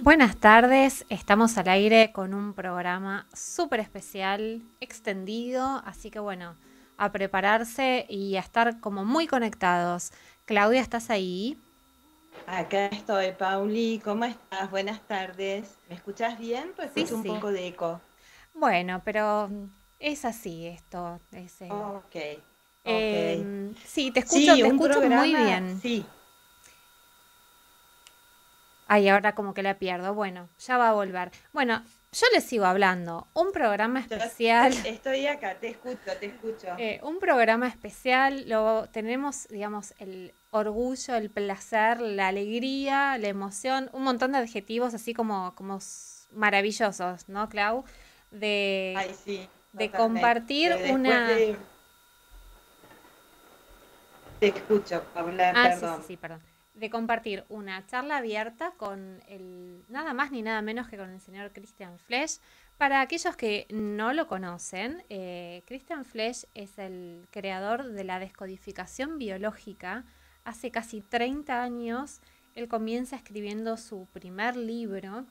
Buenas tardes, estamos al aire con un programa súper especial, extendido, así que bueno, a prepararse y a estar como muy conectados. Claudia, ¿estás ahí? Acá estoy, Pauli. ¿Cómo estás? Buenas tardes. ¿Me escuchás bien? Pues Sí, escucho un sí. poco de eco. Bueno, pero es así esto. Ok, ok. Sí, Sí, te un escucho muy programa, bien. sí. Ay, ahora como que la pierdo. Bueno, ya va a volver. Bueno, yo les sigo hablando. Un programa Yo especial. estoy acá, te escucho, te escucho. Un programa especial, lo tenemos, digamos, el orgullo, el placer, la alegría, la emoción, un montón de adjetivos así maravillosos, ¿no, Clau? De, Ay, sí, de totalmente. compartir Después una... te escucho, Paula, Ah, sí, sí, perdón. sí, perdón. De compartir una charla abierta con nada más ni nada menos que con el señor Christian Flesch. Para aquellos que no lo conocen, Christian Flesch es el creador de la descodificación biológica. Hace casi 30 años, él comienza escribiendo su primer libro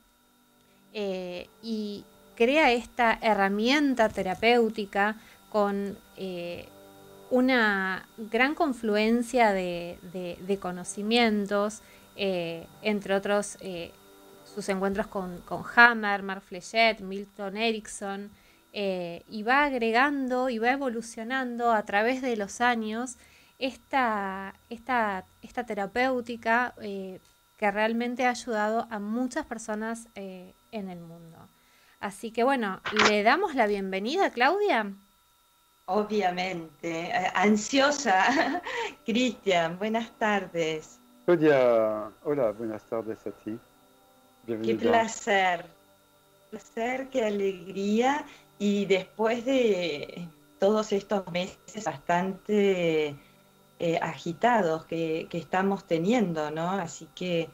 y crea esta herramienta terapéutica con una gran confluencia de conocimientos, entre otros sus encuentros con Hammer, Mark Flechet, Milton Erickson, y va agregando y va evolucionando a través de los años esta terapéutica que realmente ha ayudado a muchas personas en el mundo. Así que bueno, le damos la bienvenida, Claudia. Obviamente. Ansiosa. Cristian, buenas tardes. Claudia, hola, buenas tardes a ti. Qué Bienvenida. placer. Placer, qué alegría. Y después de todos estos meses bastante agitados que estamos teniendo, ¿no? Así que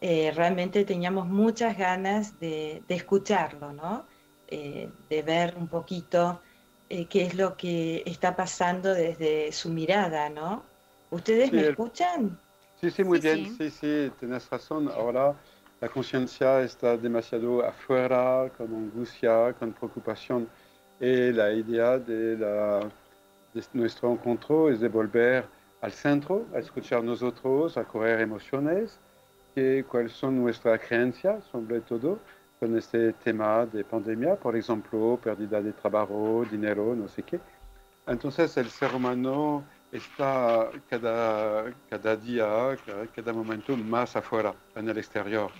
realmente teníamos muchas ganas de escucharlo, ¿no? De ver un poquito qué es lo que está pasando desde su mirada, ¿no? ¿Ustedes Sí, me escuchan? sí, sí, muy Sí, bien, sí. sí, sí, tienes razón. Ahora la conciencia está demasiado afuera, con angustia, con preocupación. Y la idea de nuestro encuentro es de volver al centro, a escuchar nosotros, a correr emociones, cuáles son nuestras creencias, sobre todo, con este tema de pandemia, por ejemplo, pérdida de trabajo, dinero, no sé qué. Entonces el ser humano está cada día, cada momento más afuera, en el exterior,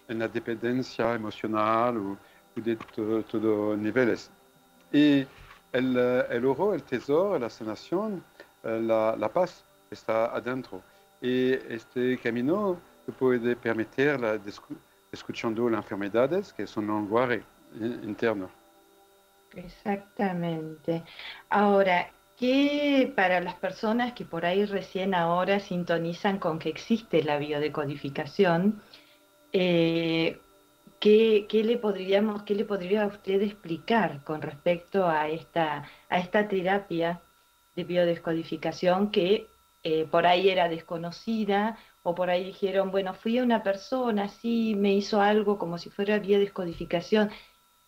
en la dependencia emocional o de todos niveles. Y el oro, el tesoro, la sanación, la paz está adentro. Y este camino puede permitir escuchando las enfermedades, que es un lenguaje interno. Exactamente. Ahora, ¿qué para las personas que por ahí recién ahora sintonizan con que existe la biodecodificación, eh, qué le podría usted explicar con respecto a esta terapia de biodescodificación que por ahí era desconocida o por ahí dijeron, bueno, fui a una persona, sí, me hizo algo como si fuera biodescodificación.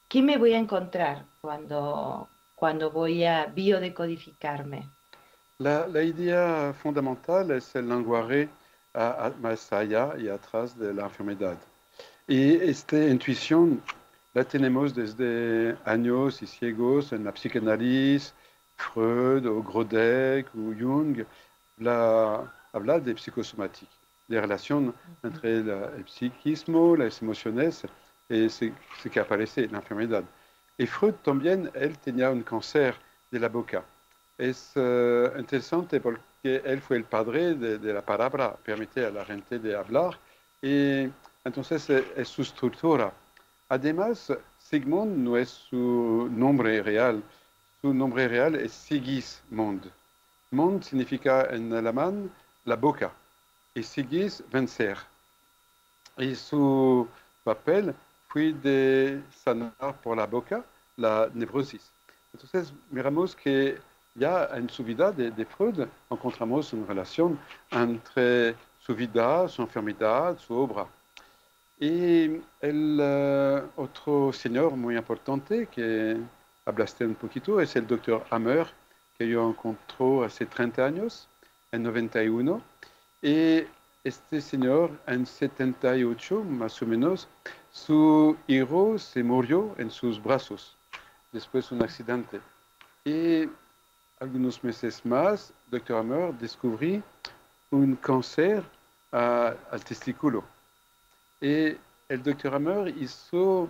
¿Qué me voy a encontrar cuando voy a biodecodificarme? La idea fundamental es el lenguaje más allá y atrás de la enfermedad. Y esta intuición la tenemos desde años y siglos en la psicoanálisis, Freud o Grodek o Jung habla de psicosomática, de relación Ujú. entre el psiquismo, las emociones y ce que aparece en la enfermedad. Y Freud también, él tenía un cáncer de la boca. Es interesante porque él fue el padre de la palabra, permite a la gente de hablar y entonces es su estructura. Además, Sigmund no es su nombre real, su nombre real es Sigismund. Mund significa en alemán la boca y Sigis vencer. Y su papel fue de sanar por la boca la neurosis. Entonces, miramos que ya en su vida de Freud encontramos una relación entre su vida, su enfermedad, su obra. Y el otro señor muy importante que hablaste un poquito es el doctor Hammer, que yo encontré hace 30 años, en 91. Y este señor, en 78 más o menos, su hijo se murió en sus brazos después de un accidente. Y algunos meses más, doctor Hammer descubrió un cáncer al testículo. Y el doctor Hammer hizo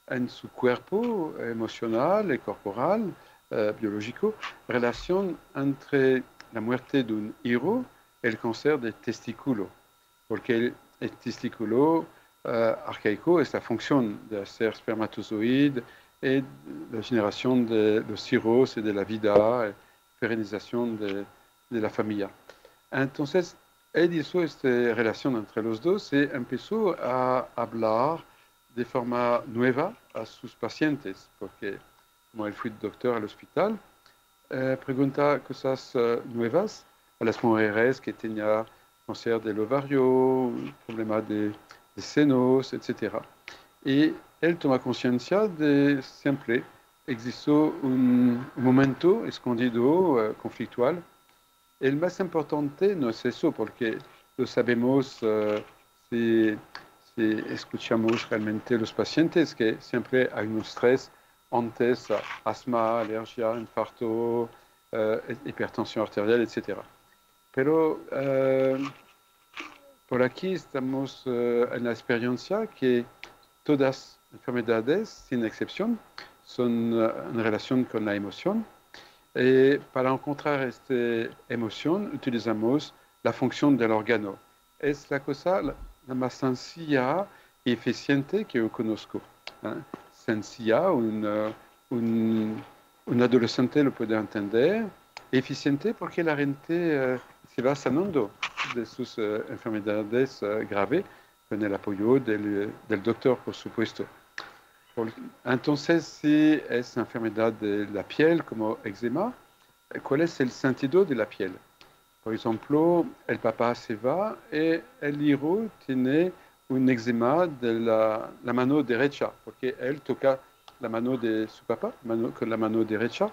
en su cuerpo emocional y corporal, biológico, relación entre la muerte de un hijo y el cáncer de testículo. Porque el testículo arcaico es la función de hacer espermatozoide y la generación de los hijos y de la vida, perenización de la familia. Entonces, él hizo esta relación entre los dos y empezó a hablar de forma nueva a sus pacientes, porque como él fue doctor al hospital, pregunta cosas nuevas a las mujeres que tenían cáncer del ovario, problemas de senos, etc. Y él toma conciencia de siempre existió un momento escondido, conflictual. El más importante no es eso, porque lo sabemos si, si escuchamos realmente a los pacientes, que siempre hay un estrés antes, asma, alergia, infarto, hipertensión arterial, etc. Pero por aquí estamos en la experiencia que todas las enfermedades, sin excepción, son en relación con la emoción. Y para encontrar esta emoción utilizamos la función del órgano. Es la cosa la más sencilla y eficiente que yo conozco. Sencilla, un adolescente lo puede entender. Eficiente porque la gente se va sanando de sus enfermedades graves con el apoyo del doctor, por supuesto. Entonces, si es enfermedad de la piel como eczema, ¿cuál es el sentido de la piel? Por ejemplo, el papá se va y el hijo tiene un eczema de la mano derecha, porque él toca la mano de su papá con la mano derecha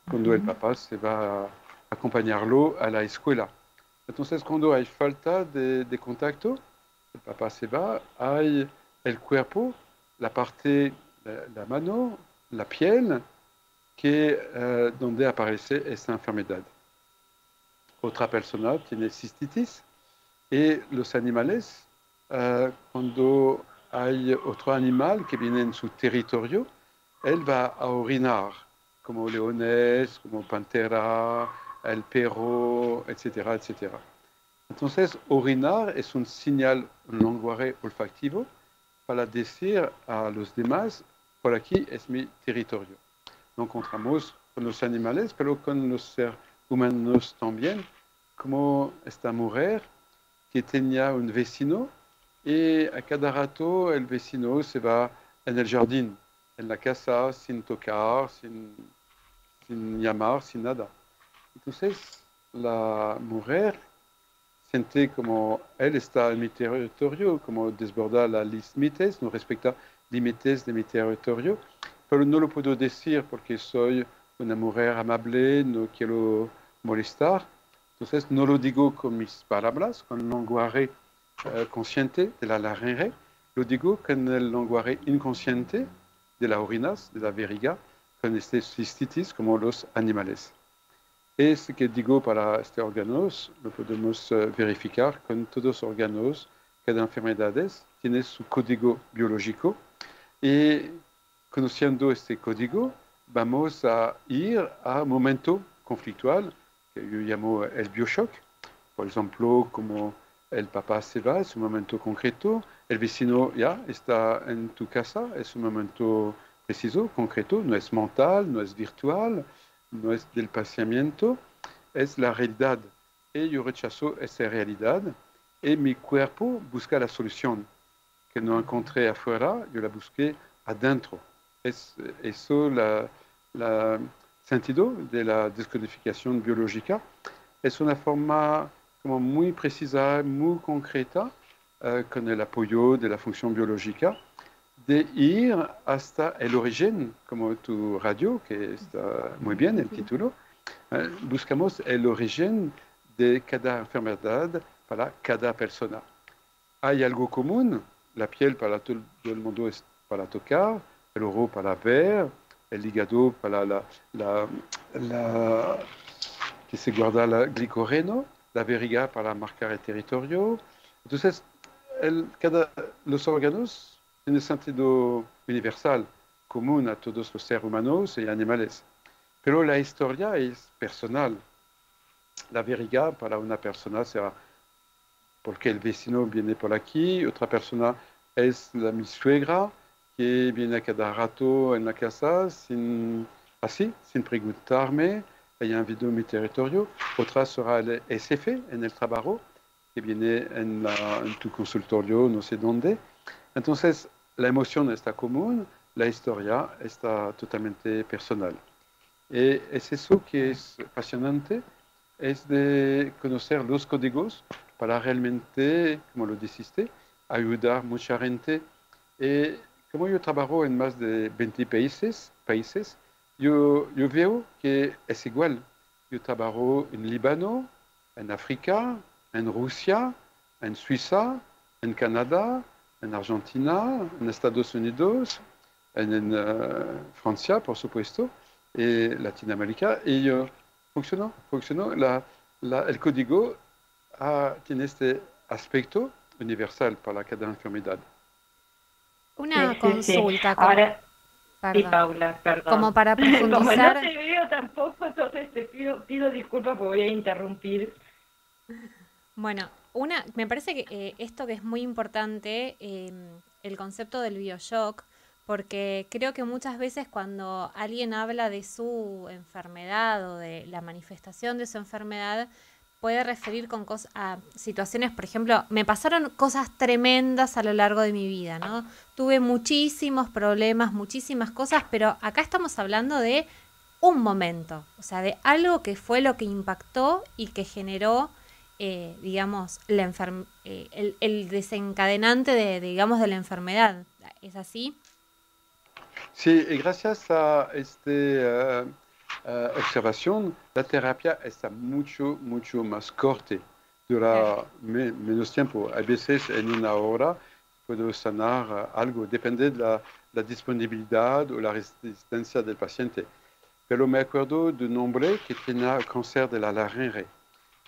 cuando el papá se va a acompañarlo a la escuela. Entonces, cuando hay falta de contacto, el papá se va, hay el cuerpo, la parte, la mano, la piel, donde aparece esta enfermedad. Otra persona tiene cistitis y los animales, cuando hay otro animal que viene en su territorio, él va a orinar, como leones, como pantera, el perro, etcétera, etcétera. Entonces, orinar es un señal, un lenguaje olfactivo para decir a los demás, por aquí es mi territorio. Lo encontramos con los animales, pero con los seres humanos también, como esta mujer que tenía un vecino y a cada rato el vecino se va en el jardín, en la casa, sin tocar, sin llamar, sin nada. Entonces, la mujer siente como él está en mi territorio, como desborda los límites, no respeta límites de mi territorio, pero no lo puedo decir porque soy una mujer amable, no quiero molestar. Entonces no lo digo con mis palabras, con el lenguaje consciente de la laringe, lo digo con el lenguaje inconsciente de las orinas, de la vejiga, con este cistitis como los animales. Este que digo para este órganos lo podemos verificar con todos los órganos. Cada enfermedad tiene su código biológico y conociendo este código vamos a ir a un momento conflictual que yo llamo el bioshock. Por ejemplo, como el papá se va, es un momento concreto, el vecino ya está en tu casa, es un momento preciso, concreto, no es mental, no es virtual, no es del pensamiento, es la realidad. Y yo rechazo esa realidad y mi cuerpo busca la solución que no encontré afuera, yo la busqué adentro. Es eso el sentido de la descodificación biológica. Es una forma como muy precisa, muy concreta con el apoyo de la función biológica, de ir hasta el origen, como tu radio, que está muy bien el título. Buscamos el origen de cada enfermedad para cada persona. Hay algo común, la piel para todo el mundo es para tocar, el ojo para ver, el hígado para que se guarda el glicogeno, la vejiga para marcar el territorio. Entonces, los órganos tienen sentido universal, común a todos los seres humanos y animales. Pero la historia es personal. La vejiga para una persona será porque el vecino viene por aquí, otra persona es mi suegra que viene a cada rato en la casa así, sin preguntarme, ella ha invadido mi territorio. Otra será el jefe en el trabajo que viene en tu consultorio, no sé dónde. Entonces, la emoción está común, la historia está totalmente personal. Y es eso que es apasionante, es de conocer los códigos para realmente, como lo dijiste, ayudar a mucha gente. Y como yo trabajo en más de 20 países yo veo que es igual. Yo trabajo en Líbano, en África, en Rusia, en Suiza, en Canadá, en Argentina, en Estados Unidos, en Francia, por supuesto, y Latinoamérica. Y funcionó. El código tiene este aspecto universal para cada enfermedad. Una Sí, sí, sí. consulta, Ahora, sí, perdón, Paula, perdón. como para Como no profundizar. te veo tampoco, entonces te pido disculpas porque voy a interrumpir. Bueno, me parece que esto que es muy importante, el concepto del bioshock, porque creo que muchas veces cuando alguien habla de su enfermedad o de la manifestación de su enfermedad, puede referir a situaciones, por ejemplo, me pasaron cosas tremendas a lo largo de mi vida, ¿no? Tuve muchísimos problemas, muchísimas cosas, pero acá estamos hablando de un momento, o sea, de algo que fue lo que impactó y que generó digamos, el desencadenante digamos, de la enfermedad. ¿Es así? Sí, y gracias a esta observación, la terapia está mucho más corta, Claro. dura menos tiempo. A veces en una hora puedo sanar algo, depende de la disponibilidad o la resistencia del paciente. Pero me acuerdo de un hombre que tenía cáncer de la laringe,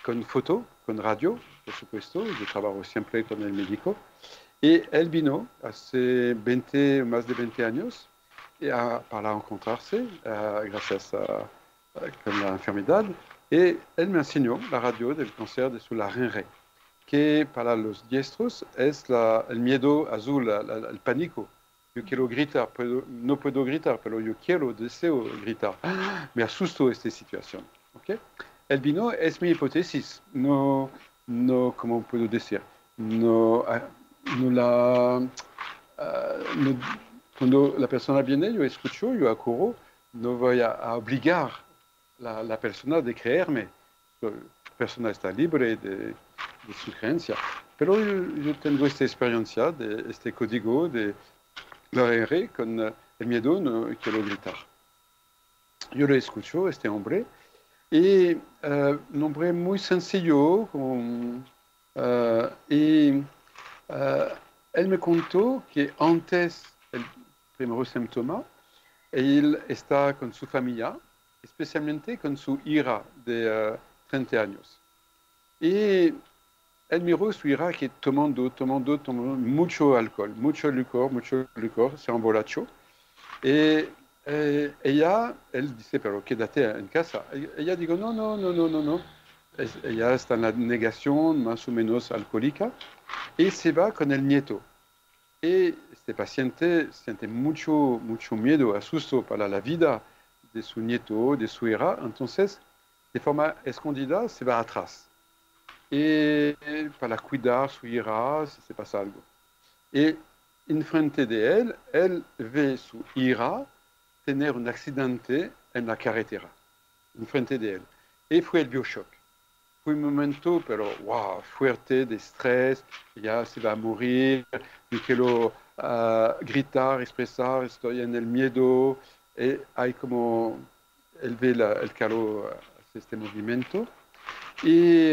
con foto, con radio, por supuesto, yo trabajo siempre con el médico, y él vino hace más de 20 años para encontrarse, gracias con la enfermedad, y él me enseñó la radio del cáncer de su laringe, que para los diestros es el miedo azul, el pánico. Yo quiero gritar, no puedo gritar, pero yo deseo gritar. Me asusto esta situación. ¿Okay? El vino es mi hipótesis, ¿cómo puedo decir? No, no la, no, cuando la persona viene, yo escucho, yo acudo, no voy a obligar la persona de creerme. La persona está libre de su creencia. Pero yo tengo esta experiencia, este código de la R con el miedo, no quiero gritar. Yo lo escucho, este hombre, y un hombre muy sencillo, y él me contó que antes el primer síntoma, él está con su familia, especialmente con su hija de 30 años. Y él miró a su hija que tomando mucho alcohol, mucho licor, se emborrachó. Y él dice, pero quédate en casa. Ella dijo, no. Ella está en la negación más o menos alcohólica y se va con el nieto. Y este paciente siente mucho miedo, asusto para la vida de su nieto, de su hija. Entonces, de forma escondida, se va atrás. Y para cuidar a su hija si se pasa algo. Y enfrente de él ve su hija tener un accidente en la carretera, enfrente de él. Y fue el bioshock. fue un momento, pero wow, fuerte, de estrés, ya se va a morir, yo quiero gritar, expresar, estoy en el miedo, y hay como, él ve el calor, hace este movimiento, y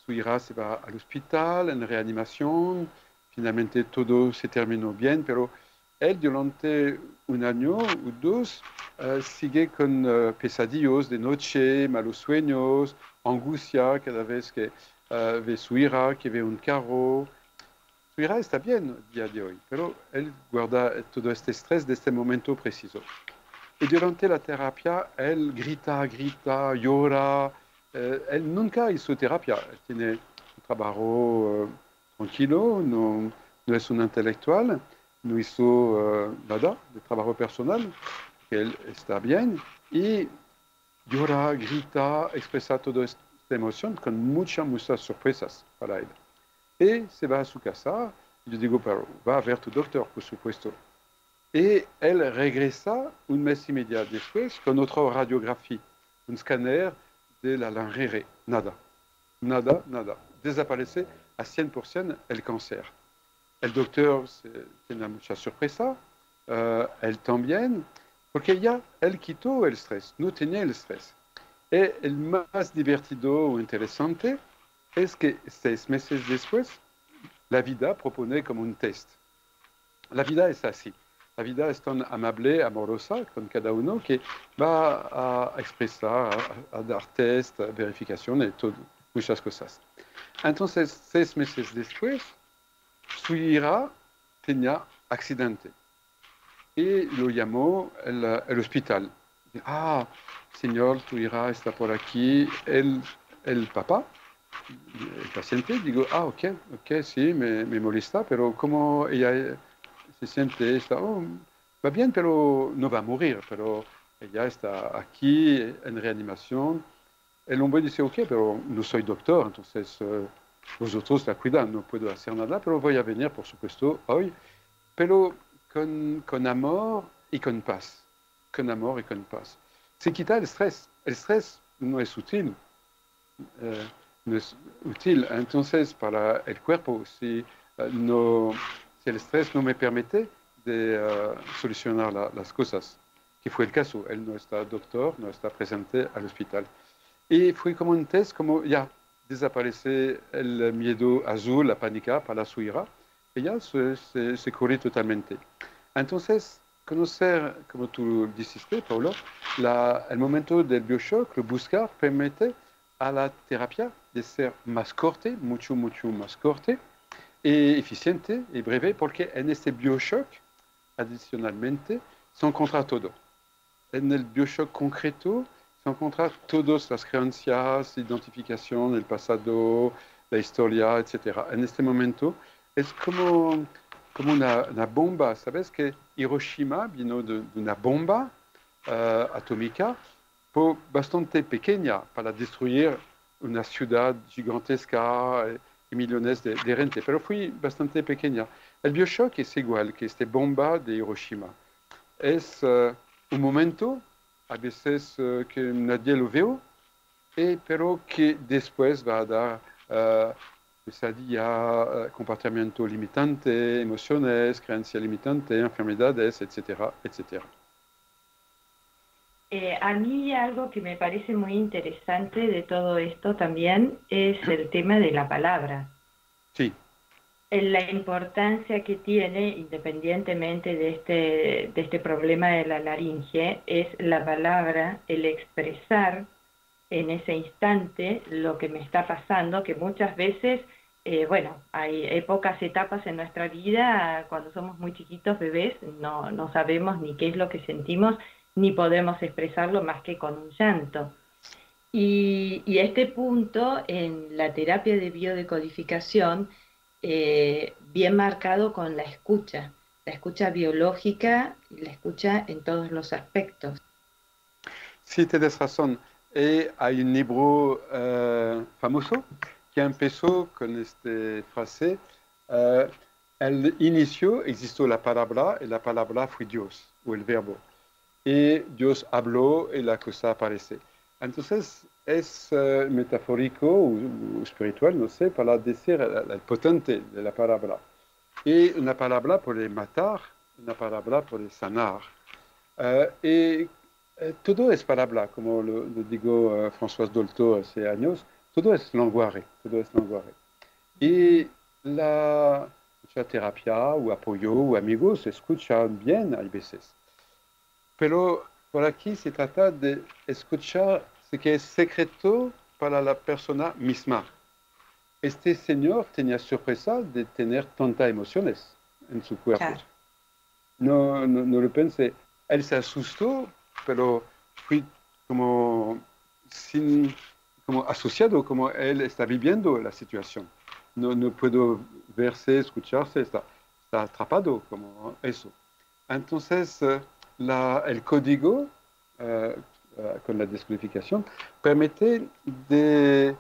su hija se va al hospital, en reanimación, finalmente todo se terminó bien, pero él durante un año o dos sigue con pesadillos de noche, malos sueños, angustia cada vez que ve su hija, que ve un carro. Su hija está bien el día de hoy, pero él guarda todo este estrés de este momento preciso. Y durante la terapia, él grita, grita, llora. Él nunca hizo terapia. Él tiene un trabajo tranquilo, no es un intelectual, no hizo nada de trabajo personal, que él está bien. Y llora, grita, expresa toda esta emoción con muchas sorpresas para él. Y se va a su casa. Yo digo, pero va a ver tu doctor, por supuesto. Y él regresa un mes y medio después con otra radiografía, un escáner de la larynge. Nada, nada, nada. Desaparece a 100% el cáncer. El doctor tiene mucha sorpresa, él también, porque ya él quitó el estrés, no tenía el estrés. Y el más divertido o interesante es que 6 meses después, la vida propone como un test. La vida es así. La vida es tan amable, amorosa con cada uno que va a expresar, a dar test, verificación y todo, muchas cosas. Entonces, 6 meses después, su hija tenía accidente y lo llamó el hospital. Ah, señor, tu hija está por aquí. El papá, el paciente, digo, ok, sí, me molesta, pero ¿cómo ella se siente? Va bien, pero no va a morir, pero ella está aquí en reanimación. El hombre dice, ok, pero no soy doctor, entonces vosotros la cuidan, no puedo hacer nada, pero voy a venir, por supuesto, hoy, pero con amor y con paz. Con amor y con paz. Se quita el estrés. El estrés no es útil. No es útil. Entonces, para el cuerpo, si el estrés no me permite de solucionar las cosas, que fue el caso. Él no está doctor, no está presente al hospital. Y fue como un test, como ya desaparece el miedo azul, la pánica para su hija, y ya se corre totalmente. Entonces, conocer, como tú dijiste, Paulo, el momento del bioshock, lo buscar, permite a la terapia de ser más corte, mucho más corte, y eficiente y breve, porque en este bioshock, adicionalmente, se encuentra todo. En el bioshock concreto, se encuentran todas las creencias, identificación, el pasado, la historia, etc. En este momento, es como una bomba. ¿Sabes que Hiroshima vino de una bomba atómica bastante pequeña para destruir una ciudad gigantesca y millones de gente, pero fue bastante pequeña. El bioshock es igual que esta bomba de Hiroshima. Es un momento, a veces que nadie lo ve, pero que después va a dar pesadilla, comportamiento limitante, emociones, creencia limitante, enfermedades, etcétera, etcétera. A mí algo que me parece muy interesante de todo esto también es el tema de la palabra. Sí. La importancia que tiene, independientemente de este problema de la laringe, es la palabra, el expresar en ese instante lo que me está pasando, que muchas veces, hay pocas etapas en nuestra vida, cuando somos muy chiquitos, bebés, no sabemos ni qué es lo que sentimos, ni podemos expresarlo más que con un llanto. Y este punto en la terapia de biodecodificación, bien marcado con la escucha biológica y la escucha en todos los aspectos. Sí, tienes razón. Y hay un libro famoso que empezó con esta frase. Al inicio existió la palabra y la palabra fue Dios, o el verbo. Y Dios habló y la cosa aparece. Entonces, es metafórico o espiritual, no sé, para decir el potente de la palabra. Y una palabra puede matar, una palabra puede sanar. Todo es palabra, como lo digo François Dolto hace años, todo es lenguaje, todo es lenguaje. Y mucha terapia o apoyo o amigos escuchan bien a veces. Pero por aquí se trata de escuchar lo que es secreto para la persona misma. Este señor tenía sorpresa de tener tantas emociones en su cuerpo. Claro. No lo pensé. Él se asustó, pero fui como, como asociado, como él está viviendo la situación. No puedo verse, escucharse, está atrapado como eso. Entonces, el código con la descodificación permite de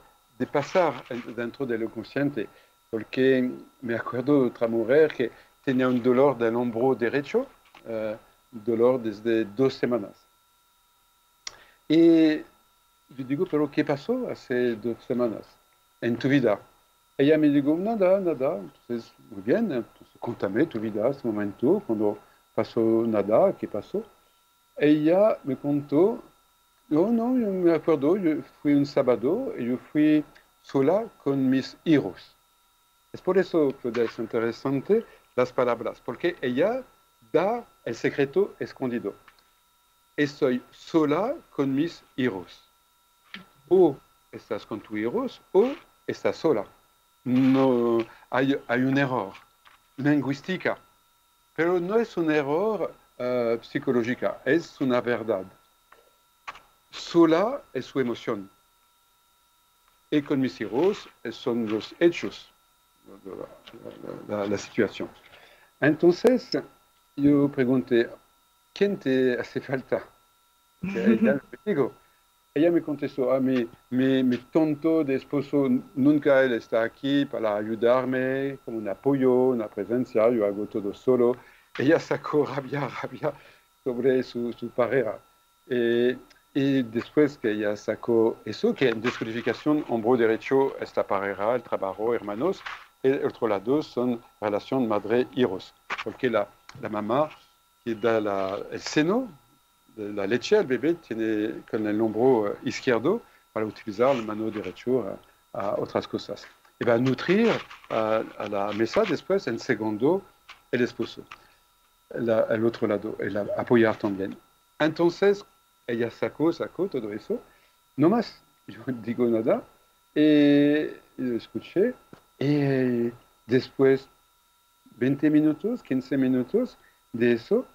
pasar dentro de lo consciente, porque me acuerdo de otra mujer que tenía un dolor del hombro derecho, dolor desde 2 semanas. Y yo digo, ¿pero qué pasó hace 2 semanas en tu vida? Ella me dijo, nada, nada. Entonces, muy bien, entonces, contame tu vida, ese momento, cuando pasó nada, ¿qué pasó? Ella me contó, no, yo me acuerdo, yo fui un sábado y yo fui sola con mis hijos. Es por eso que es interesante las palabras, porque ella da el secreto escondido. Estoy sola con mis hijos. O estás con tus hijos o estás sola. No, hay un error lingüística, pero no es un error psicológica, es una verdad. Sola es su emoción. Y con mis hijos son los hechos, la situación. Entonces, yo pregunté, ¿quién te hace falta? Ella me contestó, mi tonto de esposo nunca él está aquí para ayudarme, como un apoyo, una presencia, yo hago todo solo. Ella sacó rabia sobre su pareja. Eh, y después que ella sacó eso, que en descodificación, hombro derecho, esta pareja, el trabajo, hermanos, el otro lado son relación madre-hijos, porque la mamá que da el seno, la leche al bebé tiene con el hombro izquierdo para utilizar la mano derecho a otras cosas. Y va a nutrir a la mesa después en segundo el esposo, el otro lado, y apoyar también. Entonces, ella sacó todo eso. No más, yo digo nada, y lo escuché, y después 20 minutos, 15 minutos de eso,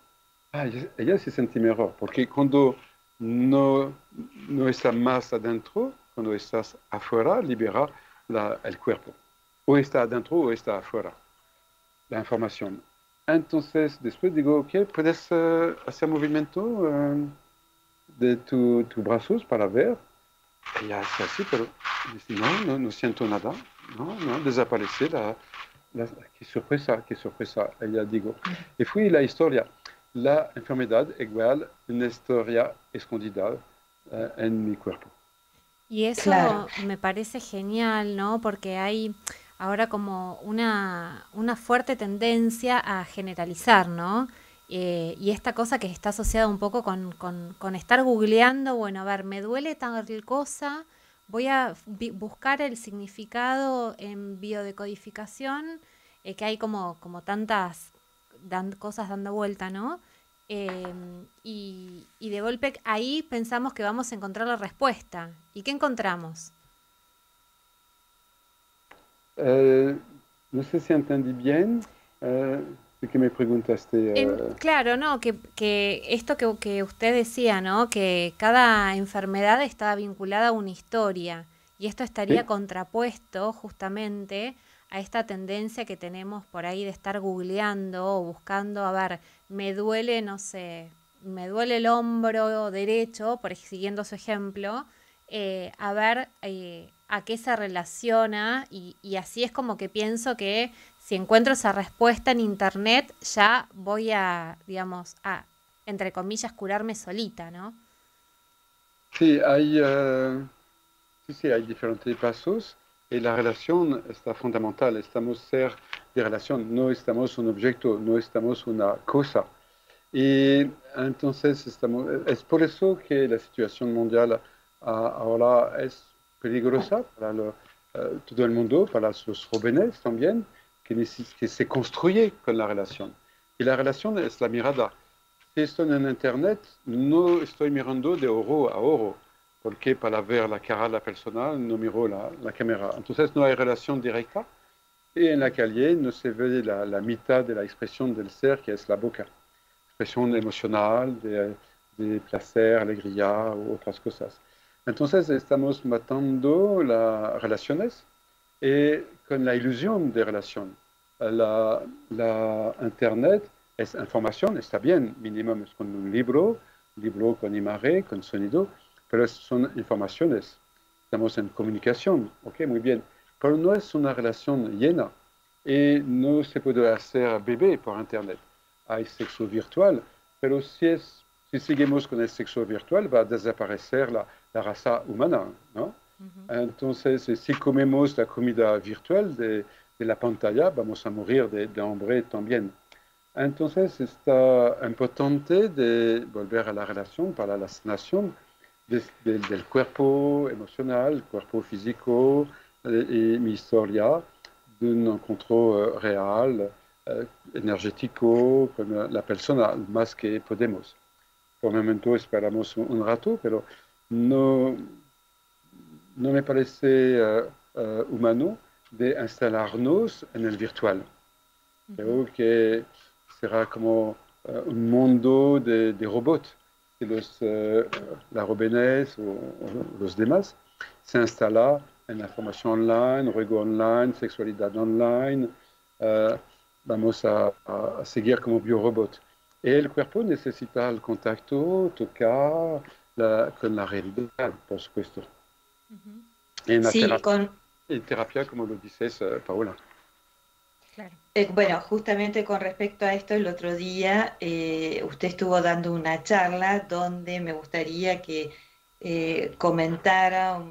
ella se siente mejor, porque cuando no está más adentro, cuando estás afuera, libera el cuerpo. O está adentro o está afuera, la información. Entonces, después digo, ok, puedes hacer movimiento de tus brazos para ver. Ella hace así, pero dice, no siento nada. No, desaparece qué sorpresa, ella digo. Y fue la historia. La enfermedad igual una historia escondida en mi cuerpo. Y Claro. eso me parece genial, ¿no? Porque hay ahora como una fuerte tendencia a generalizar, ¿no? Y esta cosa que está asociada un poco con estar googleando, bueno, a ver, me duele tal cosa, voy a buscar el significado en biodecodificación, que hay como tantas cosas dando vuelta, ¿no? Y de golpe ahí pensamos que vamos a encontrar la respuesta. ¿Y qué encontramos? Euh, no sé si entendí bien lo que me preguntaste. Claro, ¿no? Que esto que usted decía, ¿no? Que cada enfermedad está vinculada a una historia. Y esto estaría Sí, contrapuesto justamente a esta tendencia que tenemos por ahí de estar googleando o buscando, a ver, me duele, no sé, me duele el hombro derecho, siguiendo su ejemplo, a ver a qué se relaciona y así es como que pienso que si encuentro esa respuesta en internet, ya voy a, digamos, entre comillas, curarme solita, ¿no? sí, sí, hay diferentes pasos y la relación está fundamental. Estamos ser de relación, no estamos un objeto, no estamos una cosa. Y entonces es por eso que la situación mundial ahora es peligrosa para todo el mundo, para los jóvenes también, que se construye con la relación. Y la relación es la mirada. Si estoy en Internet, no estoy mirando de ojo a ojo, porque para ver la cara de la persona no miro la cámara. Entonces no hay relación directa y en la calle no se ve la mitad de la expresión del ser, que es la boca. Expresión emocional, de placer, alegría u otras cosas. Entonces estamos matando las relaciones y con la ilusión de relación. La Internet es información, está bien, mínimo es con un libro con imagen, con sonido, pero son informaciones. Estamos en comunicación, ok, muy bien, pero no es una relación llena y no se puede hacer bebé por Internet. Hay sexo virtual, pero si seguimos con el sexo virtual va a desaparecer la raza humana, ¿no? Ujú. Entonces, si comemos la comida virtual de la pantalla, vamos a morir de hambre también. Entonces, está importante de volver a la relación para la sanación del cuerpo emocional, cuerpo físico y mi historia de un encuentro real, energético con la persona más que podemos. Por el momento esperamos un rato, pero no, no me parece humano de instalarnos en el virtual. Ujú. Creo que será como un mundo de robots. Y la jóvenes o los demás se instala en la formación online, juego online, sexualidad online. eh, Vamos a seguir como biorobot. Y el cuerpo necesita el contacto, tocar con la realidad, por supuesto. Ujú. En la Sí, terapia, como lo dices, Paola. Claro. bueno, justamente con respecto a esto, el otro día usted estuvo dando una charla donde me gustaría que comentara,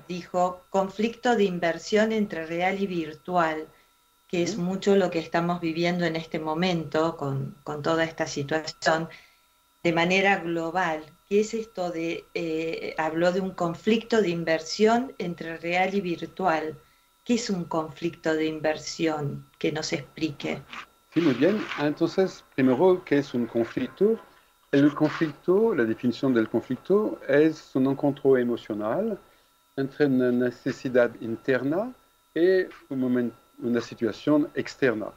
dijo, conflicto de inversión entre real y virtual, que es ¿Mm? mucho lo que estamos viviendo en este momento con toda esta situación de manera global. ¿Qué es esto de, habló de un conflicto de inversión entre real y virtual? ¿Qué es un conflicto de inversión? Que nos explique. Sí, muy bien. Entonces, primero, ¿qué es un conflicto? El conflicto, la definición del conflicto, es un encuentro emocional entre una necesidad interna y una situación externa.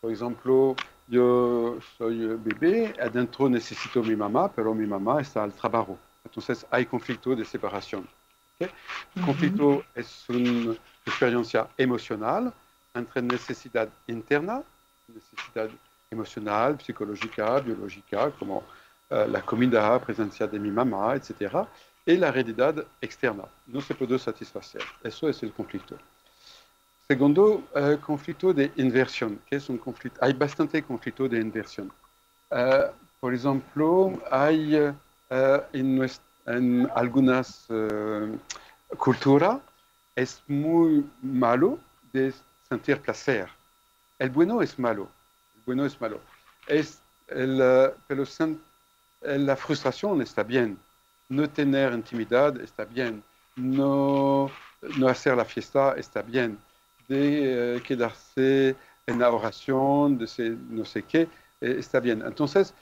Por ejemplo, yo soy bebé, adentro necesito mi mamá, pero mi mamá está al trabajo. Entonces hay conflicto de separación. ¿Ok? Ujú. Conflicto es una experiencia emocional entre necesidad interna, necesidad emocional, psicológica, biológica, como la comida, presencia de mi mamá, etcétera, y la realidad externa. No se puede satisfacer. Eso es el conflicto. Segundo, conflicto de inversión. ¿Qué es un conflicto? Hay bastante conflicto de inversión. Por ejemplo, hay en algunas culturas es muy malo de sentir placer. El bueno es malo. El bueno es malo. Pero la frustración está bien. No tener intimidad está bien. No hacer la fiesta está bien. De quedarse en la oración, no sé qué, está bien. Entonces,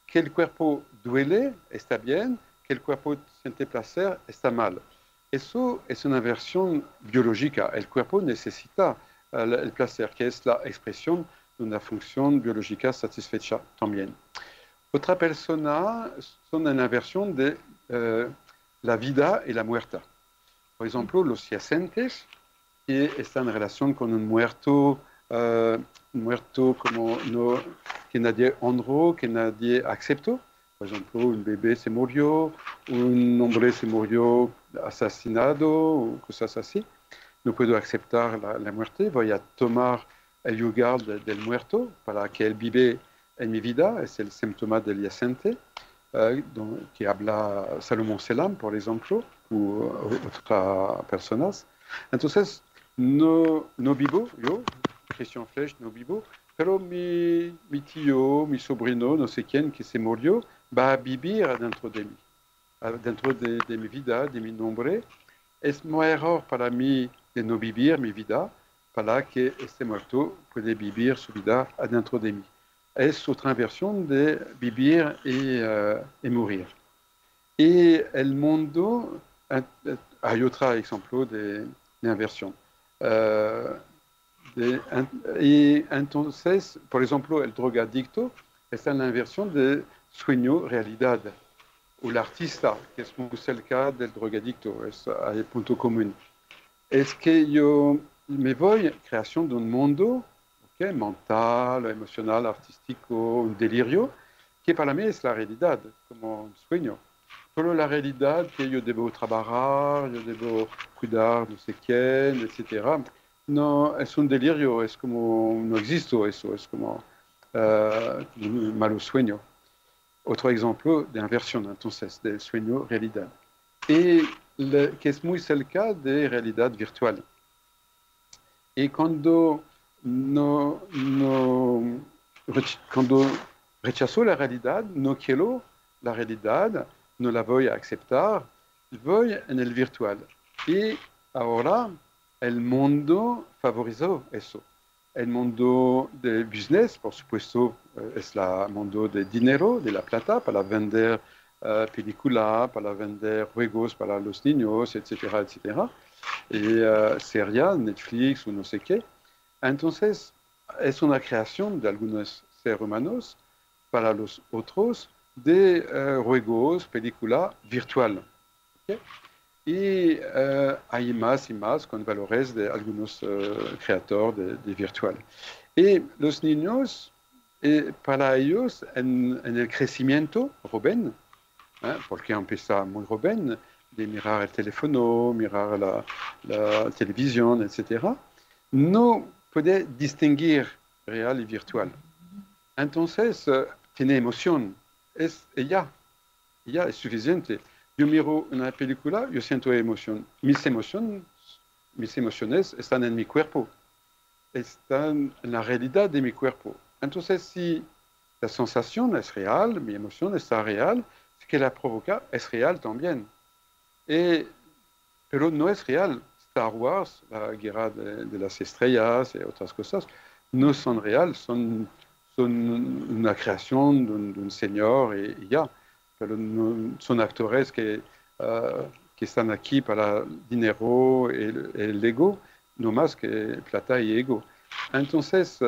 que el cuerpo duele está bien, que el cuerpo siente placer está mal. Eso es una versión biológica. El cuerpo necesita el placer, que es la expresión de una función biológica satisfecha también. Otra persona son en la versión de la vida y la muerte. Por ejemplo, los yacentes que están en relación con un muerto como no, que nadie honró, que nadie aceptó. Por ejemplo, un bebé se murió, un hombre se murió asesinado, o cosas así. No puedo aceptar la muerte, voy a tomar el lugar del muerto para que él vive en mi vida, es el síntoma del yacente, que habla Salomón Selam, por ejemplo. u otras personas. Entonces, no vivo, yo, Christian Flesch, no vivo, pero mi tío, mi sobrino, no sé quién, que se murió, va a vivir dentro de mí, dentro de mi vida, de mi nombre. Es muy error para mí de no vivir mi vida, para que este muerto pueda vivir su vida adentro de mí. Es otra versión de vivir y morir. Y el mundo, hay otro ejemplo de inversión. Y entonces, por ejemplo, el drogadicto está en la inversión de sueño-realidad. O el artista, que es muy cerca del drogadicto, hay punto común. Es que yo me voy a la creación de un mundo, okay, mental, emocional, artístico, un delirio, que para mí es la realidad, como un sueño. Pero la realidad que yo debo trabajar, yo debo cuidar no sé quién, etcétera, no, es un delirio, es como, no existe eso, es como un malo sueño. Otro ejemplo de inversión, entonces, del sueño-realidad. Y que es muy cerca de realidad virtual. Y cuando rechazo la realidad, no quiero la realidad, no la voy a aceptar, voy en el virtual. Y ahora el mundo favorizó eso. El mundo del business, por supuesto, es el mundo del dinero, de la plata, para vender películas, para vender juegos para los niños, etcétera, etcétera. Y series, Netflix o no sé qué. Entonces, es una creación de algunos seres humanos para los otros de juegos, películas virtuales. ¿Okay? Y hay más y más con valores de algunos creadores de virtual. Y los niños, para ellos, en el crecimiento, Rubén, porque empieza muy joven, de mirar el teléfono, mirar la televisión, etc., no puede distinguir real y virtual. Entonces, tiene emoción. Ella es suficiente. Yo miro una película, yo siento emoción. Mis emociones están en mi cuerpo, están en la realidad de mi cuerpo. Entonces, si la sensación es real, mi emoción está real, ce que la provoca es real también. Pero no es real. Star Wars, la guerra de las estrellas y otras cosas, no son reales, son una creación de un señor y ya. Pero no, son actores que están aquí para dinero y el ego, no más que plata y ego. Entonces,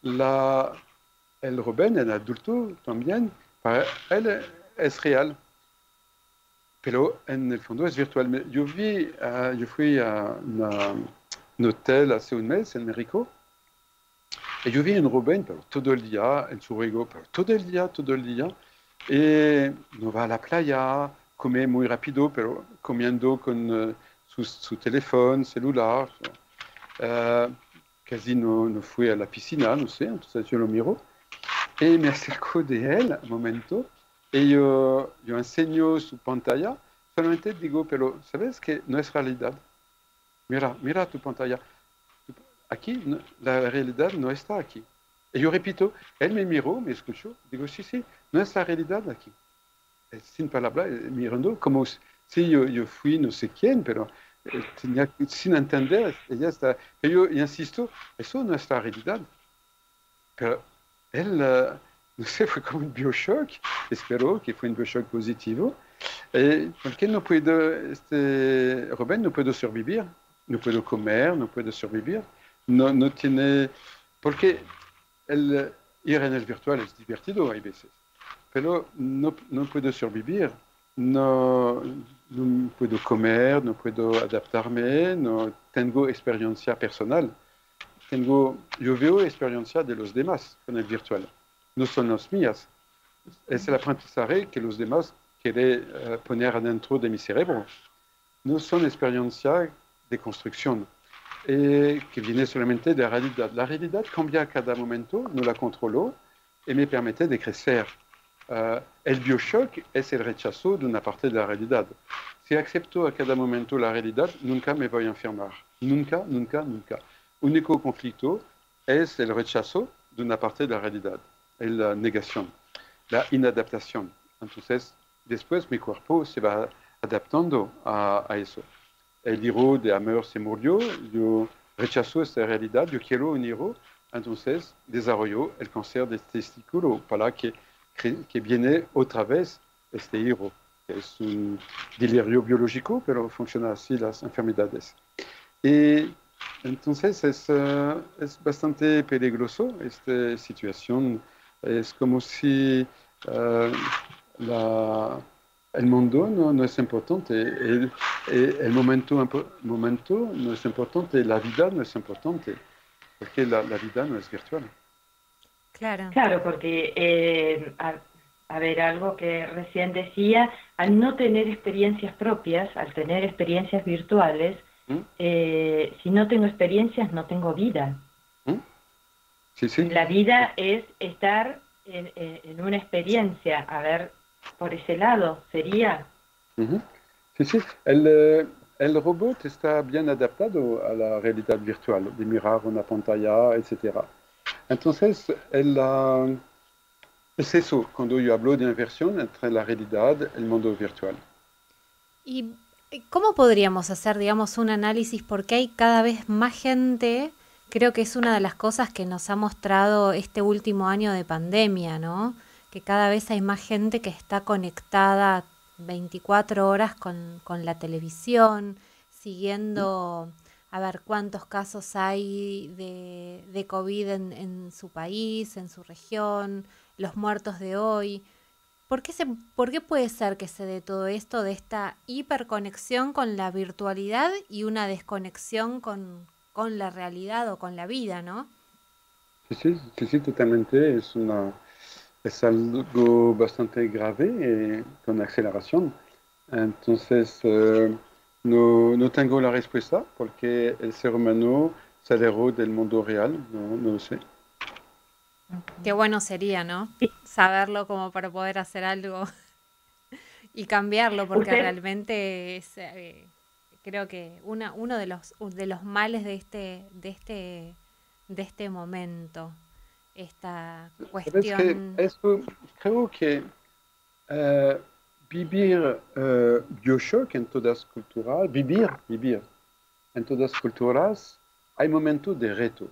el joven, el adulto también, para él es real. Pero en el fondo es virtual. Yo fui a un hotel hace un mes en México y yo vi un Rubén pero todo el día en su juego, pero todo el día. Y no va a la playa, come muy rápido, pero comiendo con su teléfono, celular. Casi no fui a la piscina, no sé, entonces yo lo miro. Y me acerco de él un momento y yo enseño su pantalla. Solamente digo, pero ¿sabes que no es realidad? Mira tu pantalla. Aquí la realidad no está aquí. Y yo repito, él me miró, me escuchó. Digo, sí, no es la realidad aquí. Sin palabras, mirando como si yo fui no sé quién, pero tenía, sin entender, ella está. Y yo insisto, eso no es la realidad. Pero él, no sé, fue como un bioshock. Espero que fue un bioshock positivo. ¿Por qué no puedo, Rubén no puedo sobrevivir? No puedo comer, no puedo sobrevivir. No tiene. Porque ir en el virtual es divertido, hay veces. Pero no puedo sobrevivir. No puedo comer, no puedo adaptarme, no tengo experiencia personal. Yo veo experiencia de los demás con el virtual. No son las mías. Es el aprendizaje que los demás quieren poner dentro de mi cerebro. No son experiencias de construcción que viene solamente de la realidad. La realidad cambia a cada momento, no la controlo y me permite de crecer. El bioshock es el rechazo de una parte de la realidad. si acepto a cada momento la realidad, nunca me voy a enfermar. Nunca, nunca, nunca. Único conflicto es el rechazo de una parte de la realidad, la negación, la inadaptación. Entonces, después mi cuerpo se va adaptando a eso. El hijo de Hammer se murió, yo rechazo esta realidad, yo quiero un hijo, entonces desarrolló el cáncer de testículo para que viene otra vez este hijo. Es un delirio biológico, pero funciona así las enfermedades. Y entonces es bastante peligroso esta situación. Es como si el mundo no es importante, el momento no es importante, la vida no es importante, porque la vida no es virtual. Claro. Claro, porque, a ver, algo que recién decía, al no tener experiencias propias, al tener experiencias virtuales, si no tengo experiencias, no tengo vida. Sí, sí. La vida es estar en una experiencia. A ver, por ese lado, sería. Sí, sí. El robot está bien adaptado a la realidad virtual, de mirar una pantalla, etc. Entonces, es eso, cuando yo hablo de inversión entre la realidad y el mundo virtual. ¿Y cómo podríamos hacer, digamos, un análisis? Porque hay cada vez más gente, creo que es una de las cosas que nos ha mostrado este último año de pandemia, ¿no? Que cada vez hay más gente que está conectada 24 horas con la televisión, siguiendo a ver cuántos casos hay de COVID en su país, en su región, los muertos de hoy. ¿Por qué puede ser que se dé todo esto, de esta hiperconexión con la virtualidad y una desconexión con la realidad o con la vida, ¿no? Sí, totalmente. Es algo bastante grave con aceleración. Entonces, no tengo la respuesta porque el ser humano se alejó del mundo real, no lo sé. Qué bueno sería, ¿no? Saberlo como para poder hacer algo y cambiarlo, porque realmente es, creo que uno de los males de este momento, esta cuestión. Creo que vivir Bioshock en todas culturas, vivir en todas culturas, hay momentos de reto.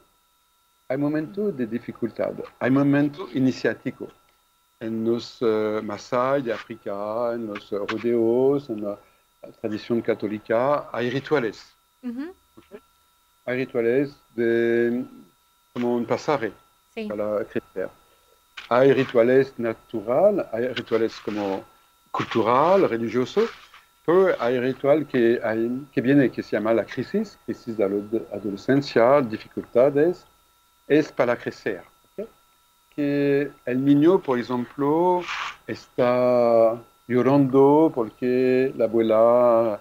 Hay momentos de dificultad, hay momentos iniciáticos. En los Masái de África, en los rodeos, en la tradición católica, hay rituales. ¿Okay? Hay rituales como un pasaje para crecer. Hay rituales naturales, hay rituales como cultural, religioso, pero hay ritual que viene, que se llama la crisis de la adolescencia, dificultades, es para crecer. ¿Okay? Que el niño, por ejemplo, está llorando porque la abuela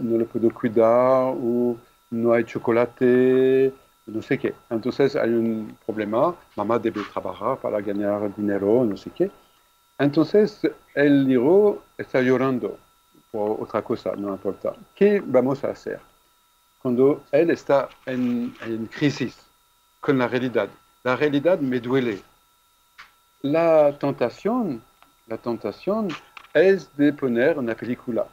no lo puede cuidar o no hay chocolate, no sé qué. Entonces hay un problema, mamá debe trabajar para ganar dinero, no sé qué. Entonces el hijo está llorando por otra cosa, no importa. ¿Qué vamos a hacer cuando él está en crisis con la realidad? La realidad me duele. La tentación es de poner una película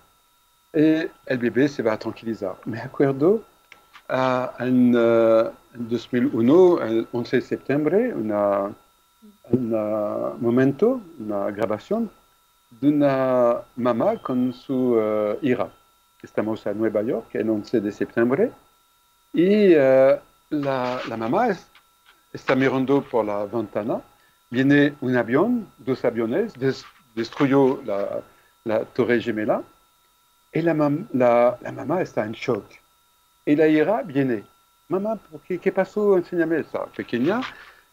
y el bebé se va a tranquilizar. Me acuerdo en 2001, el 11 de septiembre, un momento, una grabación de una mamá con su hija. Estamos en Nueva York el 11 de septiembre y la mamá está mirando por la ventana. Viene un avión, dos aviones, destruyó la torre gemela y la mamá está en shock. Y la hija viene, mamá, ¿qué pasó? Enséñame. Está pequeña,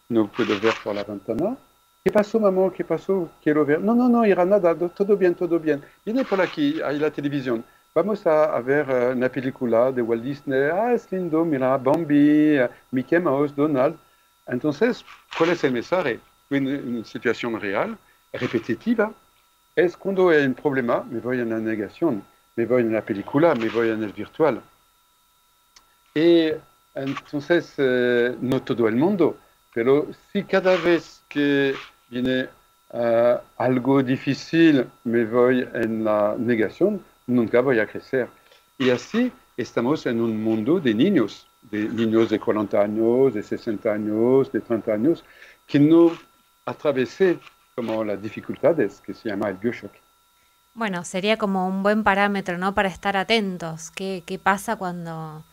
no puedo ver por la ventana. ¿Qué pasó, mamá? ¿Qué pasó? Quiero ver. No, hija, nada, todo bien, todo bien. Viene por aquí, hay la televisión. Vamos a ver una película de Walt Disney. Es lindo, mira, Bambi, Mickey Mouse, Donald. Entonces, ¿cuál es el mensaje? Una situación real, repetitiva, es cuando hay un problema, me voy a una negación. me voy en la película, me voy en el virtual. Y entonces, no todo el mundo, pero si cada vez que viene algo difícil me voy en la negación, nunca voy a crecer. Y así estamos en un mundo de niños de 40 años, de 60 años, de 30 años, que no atravesé como las dificultades que se llama el bioshock. Bueno, sería como un buen parámetro, ¿no? Para estar atentos. ¿Qué pasa cuando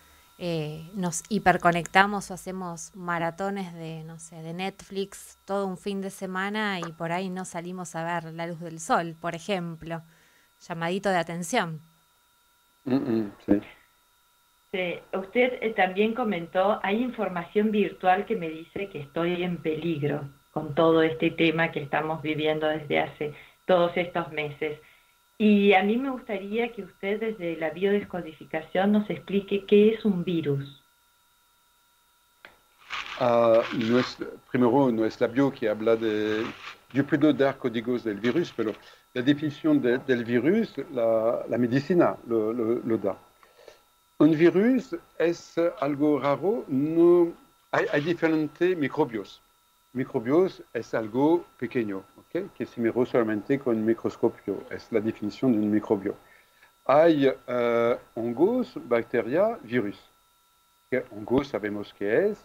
nos hiperconectamos o hacemos maratones de, no sé, de Netflix todo un fin de semana y por ahí no salimos a ver la luz del sol, por ejemplo? Llamadito de atención. Sí. Usted también comentó, hay información virtual que me dice que estoy en peligro con todo este tema que estamos viviendo desde hace todos estos meses. Y a mí me gustaría que usted desde la biodescodificación nos explique qué es un virus. Primero, no es la bio que habla de... Yo puedo dar códigos del virus, pero la definición del virus, la medicina lo da. Un virus es algo raro, no, hay diferentes microbios. Microbios es algo pequeño, ¿okay? Que se mira solamente con un microscopio, es la definición de un microbio. Hay hongos, bacterias, virus. Que hongos sabemos qué es.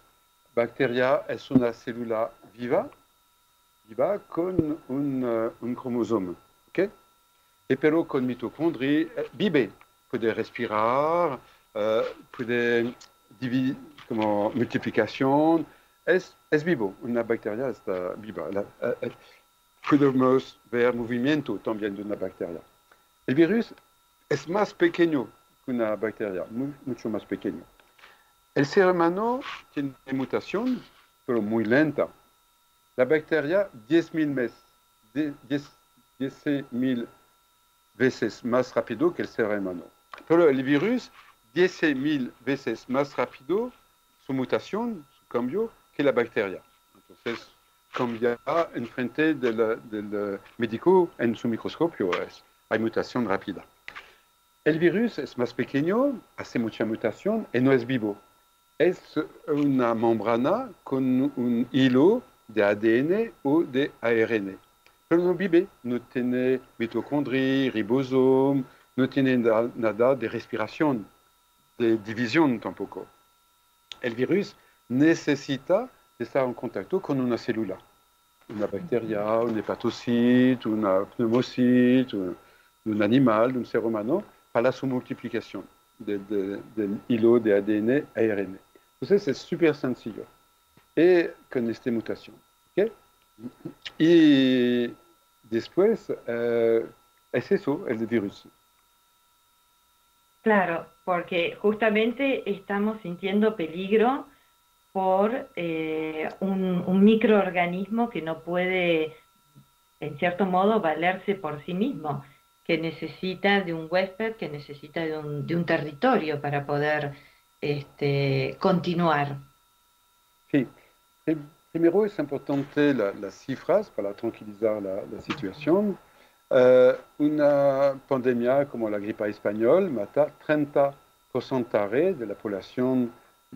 Bacteria es una célula viva con un cromosome, ¿ok? Y pero con mitocondria, vive, puede respirar, puede dividir como multiplicación, es vivo, una bacteria está viva. Podemos ver movimiento también de una bacteria. El virus es más pequeño que una bacteria, mucho más pequeño. El ser humano tiene mutación, pero muy lenta. La bacteria, 10.000 veces más rápido que el ser humano. Pero el virus, 10.000 veces más rápido su mutación, su cambio, que la bacteria. Entonces, cambia en frente del médico en su microscopio. Hay mutación rápida. El virus es más pequeño, hace mucha mutación y no es vivo. Es una membrana con un hilo de ADN o de ARN. Pero no vive, no tiene mitocondria, ribosoma, no tiene nada de respiración, de división tampoco. El virus necesita estar en contacto con una célula, una bacteria, un hepatocito, una pneumocito, un animal, un ser humano, para su multiplicación del hilo de ADN ARN. Entonces es súper sencillo. Y con esta mutación. ¿Okay? Y después es eso, el virus. Claro, porque justamente estamos sintiendo peligro por un microorganismo que no puede, en cierto modo, valerse por sí mismo, que necesita de un huésped, que necesita de un territorio para poder continuar. Sí. Primero es importante las cifras para tranquilizar la situación. Una pandemia como la gripe española mata 30% de la población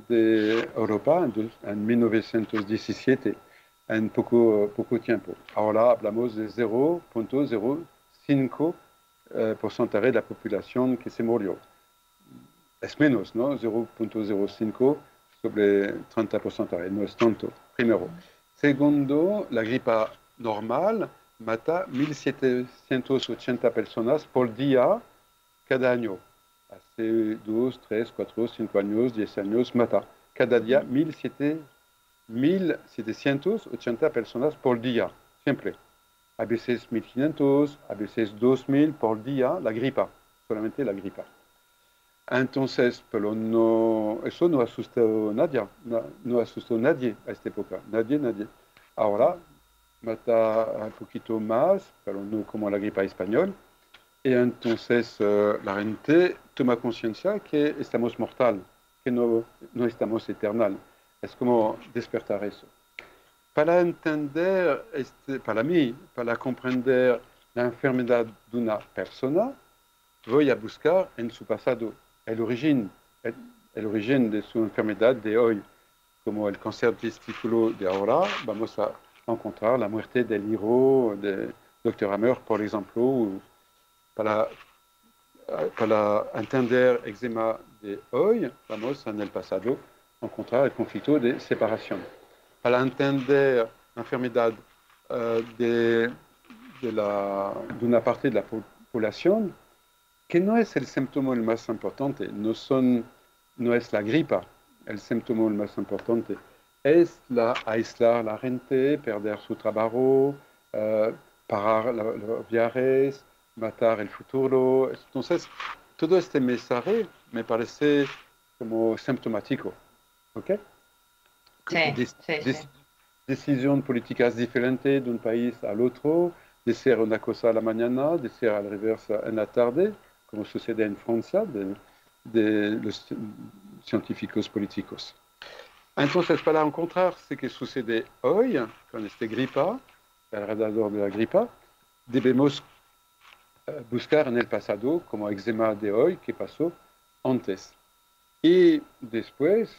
de Europa en 1917, en poco tiempo. Ahora hablamos de 0.05% de la población que se murió. Es menos, ¿no? 0.05 sobre 30%, no es tanto, primero. Segundo, la gripa normal mata 1.780 personas por día cada año. Hace 2, 3, 4, 5 años, 10 años, mata cada día 1.780 personas por día, siempre. A veces 1.500, a veces 2.000 por día, la gripa, solamente la gripa. Entonces, pero no, eso no asustó a nadie, no asustó a nadie a esta época, nadie. Ahora mata un poquito más, pero no como la gripe española. Y entonces la gente toma conciencia que estamos mortal, que no estamos eternal. Es como despertar eso. Para entender, para mí, para comprender la enfermedad de una persona, voy a buscar en su pasado el origen de su enfermedad de hoy, como el cáncer testículo de ahora, vamos a encontrar la muerte del hijo de Dr. Hammer, por ejemplo, para, para entender eczema de hoy, vamos en el pasado encontrar el conflicto de separación. Para entender la enfermedad de una parte de la población, que no es el síntoma el más importante, no es la gripa, el síntoma el más importante, es aislar a la gente, perder su trabajo, parar los viajes, matar el futuro. Entonces, todo este mensaje me parece como sintomático, ¿ok? Sí. Decisiones políticas diferentes de un país al otro, decir una cosa a la mañana, decir al revés en la tarde, como sucede en Francia, de los científicos políticos. Entonces, para encontrar ce que sucede hoy con esta gripa, alrededor de la gripa, debemos buscar en el pasado, como eczema de hoy, qué pasó antes. Y después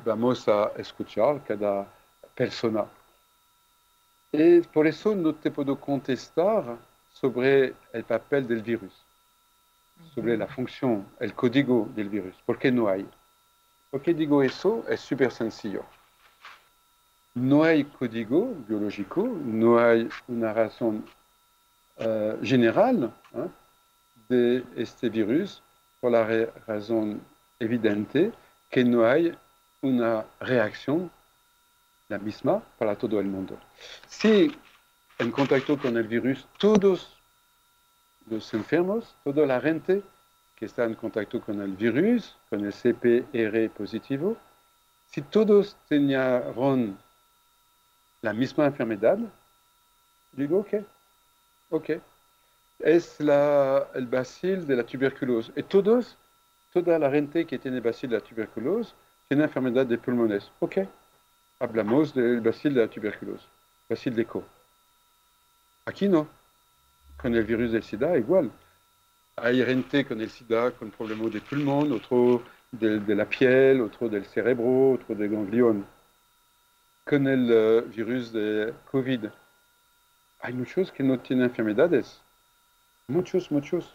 vamos a escuchar cada persona. Y por eso no te puedo contestar sobre el papel del virus, sobre la función, el código del virus, porque no hay. ¿Por qué digo eso? Es súper sencillo. No hay código biológico, no hay una razón general de este virus, por la razón evidente que no hay una reacción la misma para todo el mundo. Si en contacto con el virus todos los enfermos, toda la gente que está en contacto con el virus, con el CPR positivo, si todos tenían la misma enfermedad, digo, ok. Es el bacil de la tuberculosis. Y toda la gente que tiene bacil de la tuberculosis tiene enfermedad de pulmones. Ok, hablamos del bacil de la tuberculosis, bacil de Koch. Aquí no. Con el virus del SIDA, igual. Hay gente con el SIDA con problemas de pulmón, otro de la piel, otro del cerebro, otro del ganglión. Con el virus de COVID, hay muchos que no tienen enfermedades. Muchos.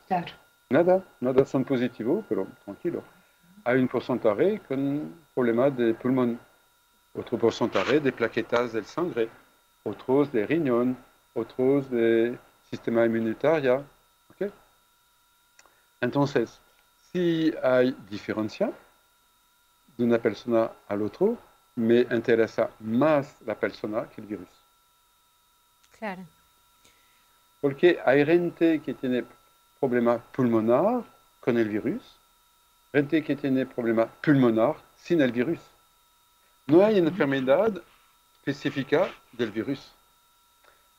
Claro. Nada son positivos, pero tranquilo. Hay un porcentaje con problemas de pulmón, otro porcentaje de plaquetas del sangre, otros de riñón, otros de sistema inmunitario. ¿Okay? Entonces, si hay diferencia de una persona al otro, me interesa más la persona que el virus. Claro. Porque hay gente que tiene problema pulmonar con el virus, gente que tiene problema pulmonar sin el virus. No hay una enfermedad específica del virus.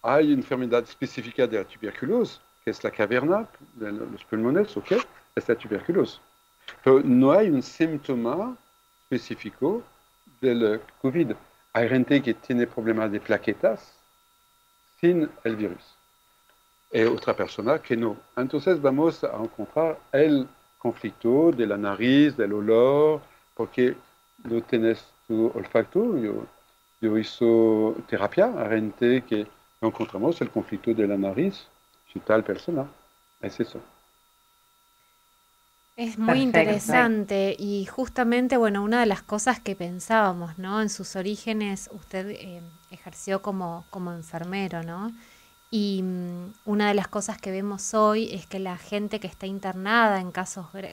Hay una enfermedad específica de la tuberculosis, que es la caverna de los pulmones, ¿ok? Es la tuberculosis. Pero no hay un síntoma específico del COVID. Hay gente que tiene problemas de plaquetas sin el virus. Y otra persona que no. Entonces vamos a encontrar el conflicto de la nariz, del olor, porque no tienes tu olfato. Yo hice terapia a gente que encontramos el conflicto de la nariz chez tal persona. Es eso. Es muy interesante y justamente, bueno, una de las cosas que pensábamos, ¿no? En sus orígenes usted ejerció como enfermero, ¿no? Y una de las cosas que vemos hoy es que la gente que está internada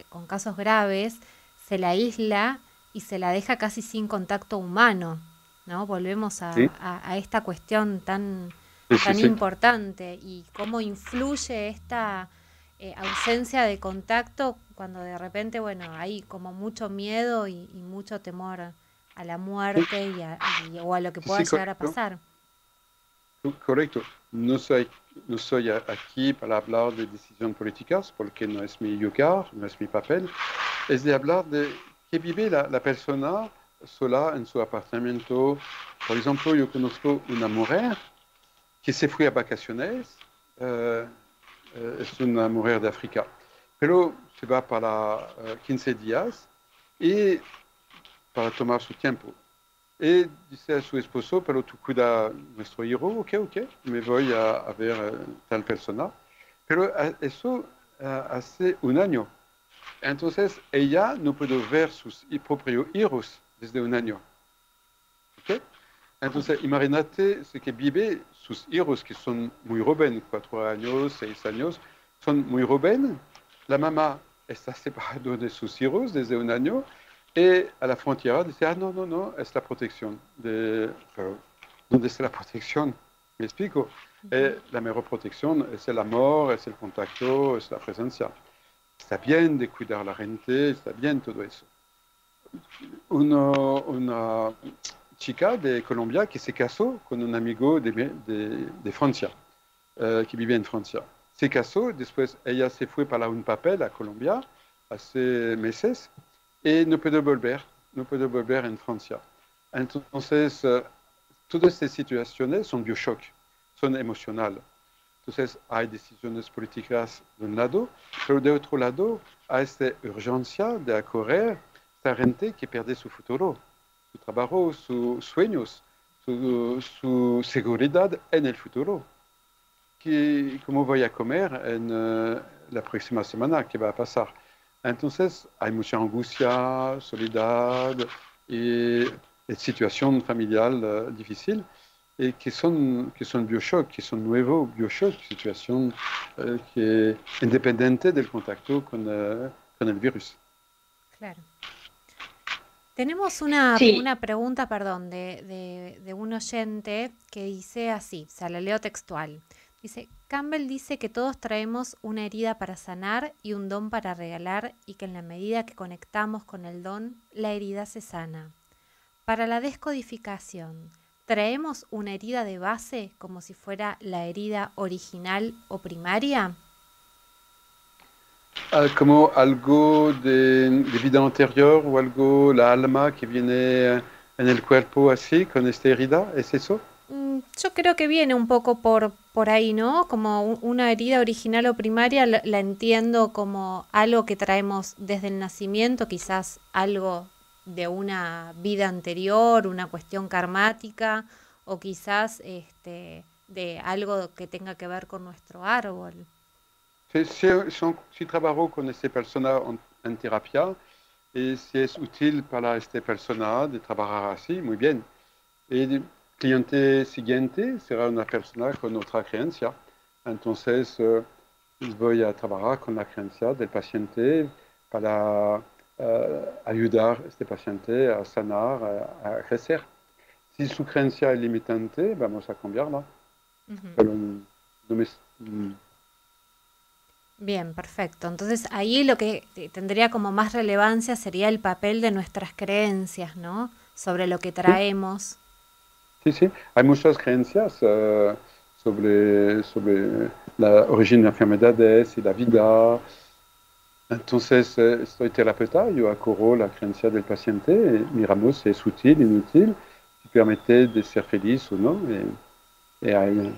con casos graves se la aísla y se la deja casi sin contacto humano, ¿no? Volvemos ¿Sí? a esta cuestión tan Sí. importante y cómo influye esta ausencia de contacto cuando de repente, bueno, hay como mucho miedo y mucho temor a la muerte o a lo que pueda llegar a pasar. Correcto. No soy aquí para hablar de decisiones políticas porque no es mi lugar, no es mi papel. Es de hablar de que vive la persona sola en su apartamento. Por ejemplo, yo conozco una mujer que se fue a vacaciones es una mujer de África. Pero se va para 15 días y para tomar su tiempo. Y dice a su esposo, pero tú cuida nuestro hijo, ok, me voy a ver tal persona. Pero eso hace un año. Entonces ella no puede ver sus propios hijos desde un año. ¿Okay? Entonces imagínate que vive sus hijos que son muy jóvenes, 4 años, 6 años, son muy jóvenes. La mamá está separada de sus hijos desde un año y a la frontera dice, no, es la protección. Pero, ¿dónde está la protección? Me explico. La mejor protección es el amor, es el contacto, es la presencia. Está bien de cuidar a la gente, está bien todo eso. Una chica de Colombia que se casó con un amigo de Francia, que vivía en Francia. Se casó, después ella se fue para un papel a Colombia hace meses y no puede volver en Francia. Entonces, todas estas situaciones son bioshock, son emocionales. Entonces, hay decisiones políticas de un lado, pero de otro lado, hay esta urgencia de acorrer esta gente que pierde su futuro, su trabajo, sus sueños, su seguridad en el futuro. ¿Cómo voy a comer en la próxima semana? ¿Qué va a pasar? Entonces, hay mucha angustia, soledad y situación familiar difícil. Y que son bioshock, que son nuevos bioshock, situación independiente del contacto con el virus. Claro. Tenemos una pregunta, perdón, de un oyente que dice así, o sea, la leo textual. Dice, Campbell dice que todos traemos una herida para sanar y un don para regalar y que en la medida que conectamos con el don, la herida se sana. Para la descodificación, ¿traemos una herida de base como si fuera la herida original o primaria? Como algo de vida anterior o algo, la alma que viene en el cuerpo así, con esta herida, ¿es eso? Yo creo que viene un poco por ahí, ¿no? Como una herida original o primaria, la entiendo como algo que traemos desde el nacimiento, quizás algo de una vida anterior, una cuestión karmática, o quizás de algo que tenga que ver con nuestro árbol. Si trabajo con esta persona en terapia y si es útil para esta persona de trabajar así, muy bien. Y el cliente siguiente será una persona con otra creencia. Entonces, voy a trabajar con la creencia del paciente para ayudar a este paciente a sanar, a crecer. Si su creencia es limitante, vamos a cambiarla. Pero no me, Bien, perfecto. Entonces ahí lo que tendría como más relevancia sería el papel de nuestras creencias, ¿no? Sobre lo que sí, traemos. sí. Hay muchas creencias sobre la origen de enfermedades y la vida. Entonces, soy terapeuta, yo acorro la creencia del paciente y miramos si es útil, inútil, si permite de ser feliz o no. Y hay,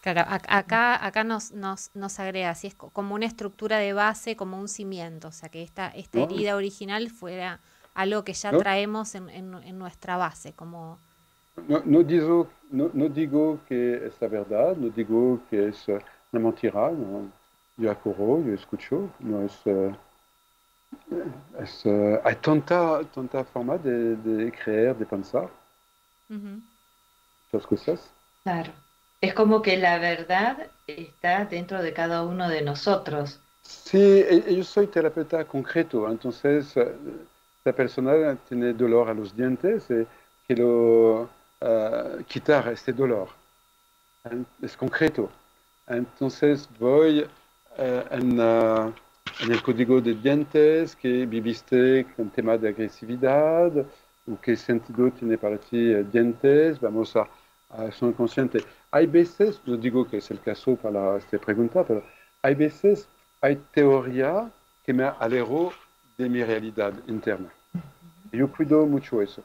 Claro, acá nos agrega, si es como una estructura de base, como un cimiento, o sea, que esta ¿no? herida original fuera algo que ya ¿No? traemos en nuestra base, como... No digo que es la verdad, no digo que es una mentira, no. Yo acorro, yo escucho, no es, hay tanta forma de creer, de pensar, Ujú. muchas cosas. Claro. Es como que la verdad está dentro de cada uno de nosotros. Sí, yo soy terapeuta concreto, entonces la persona tiene dolor a los dientes y quiero quitar este dolor. Es concreto. Entonces voy en el código de dientes que viviste con tema de agresividad o qué sentido tiene para ti dientes. Vamos a ser conscientes. Hay veces, no digo que es el caso para esta pregunta, pero hay veces, hay teoría que me alejó de mi realidad interna. Yo cuido mucho eso,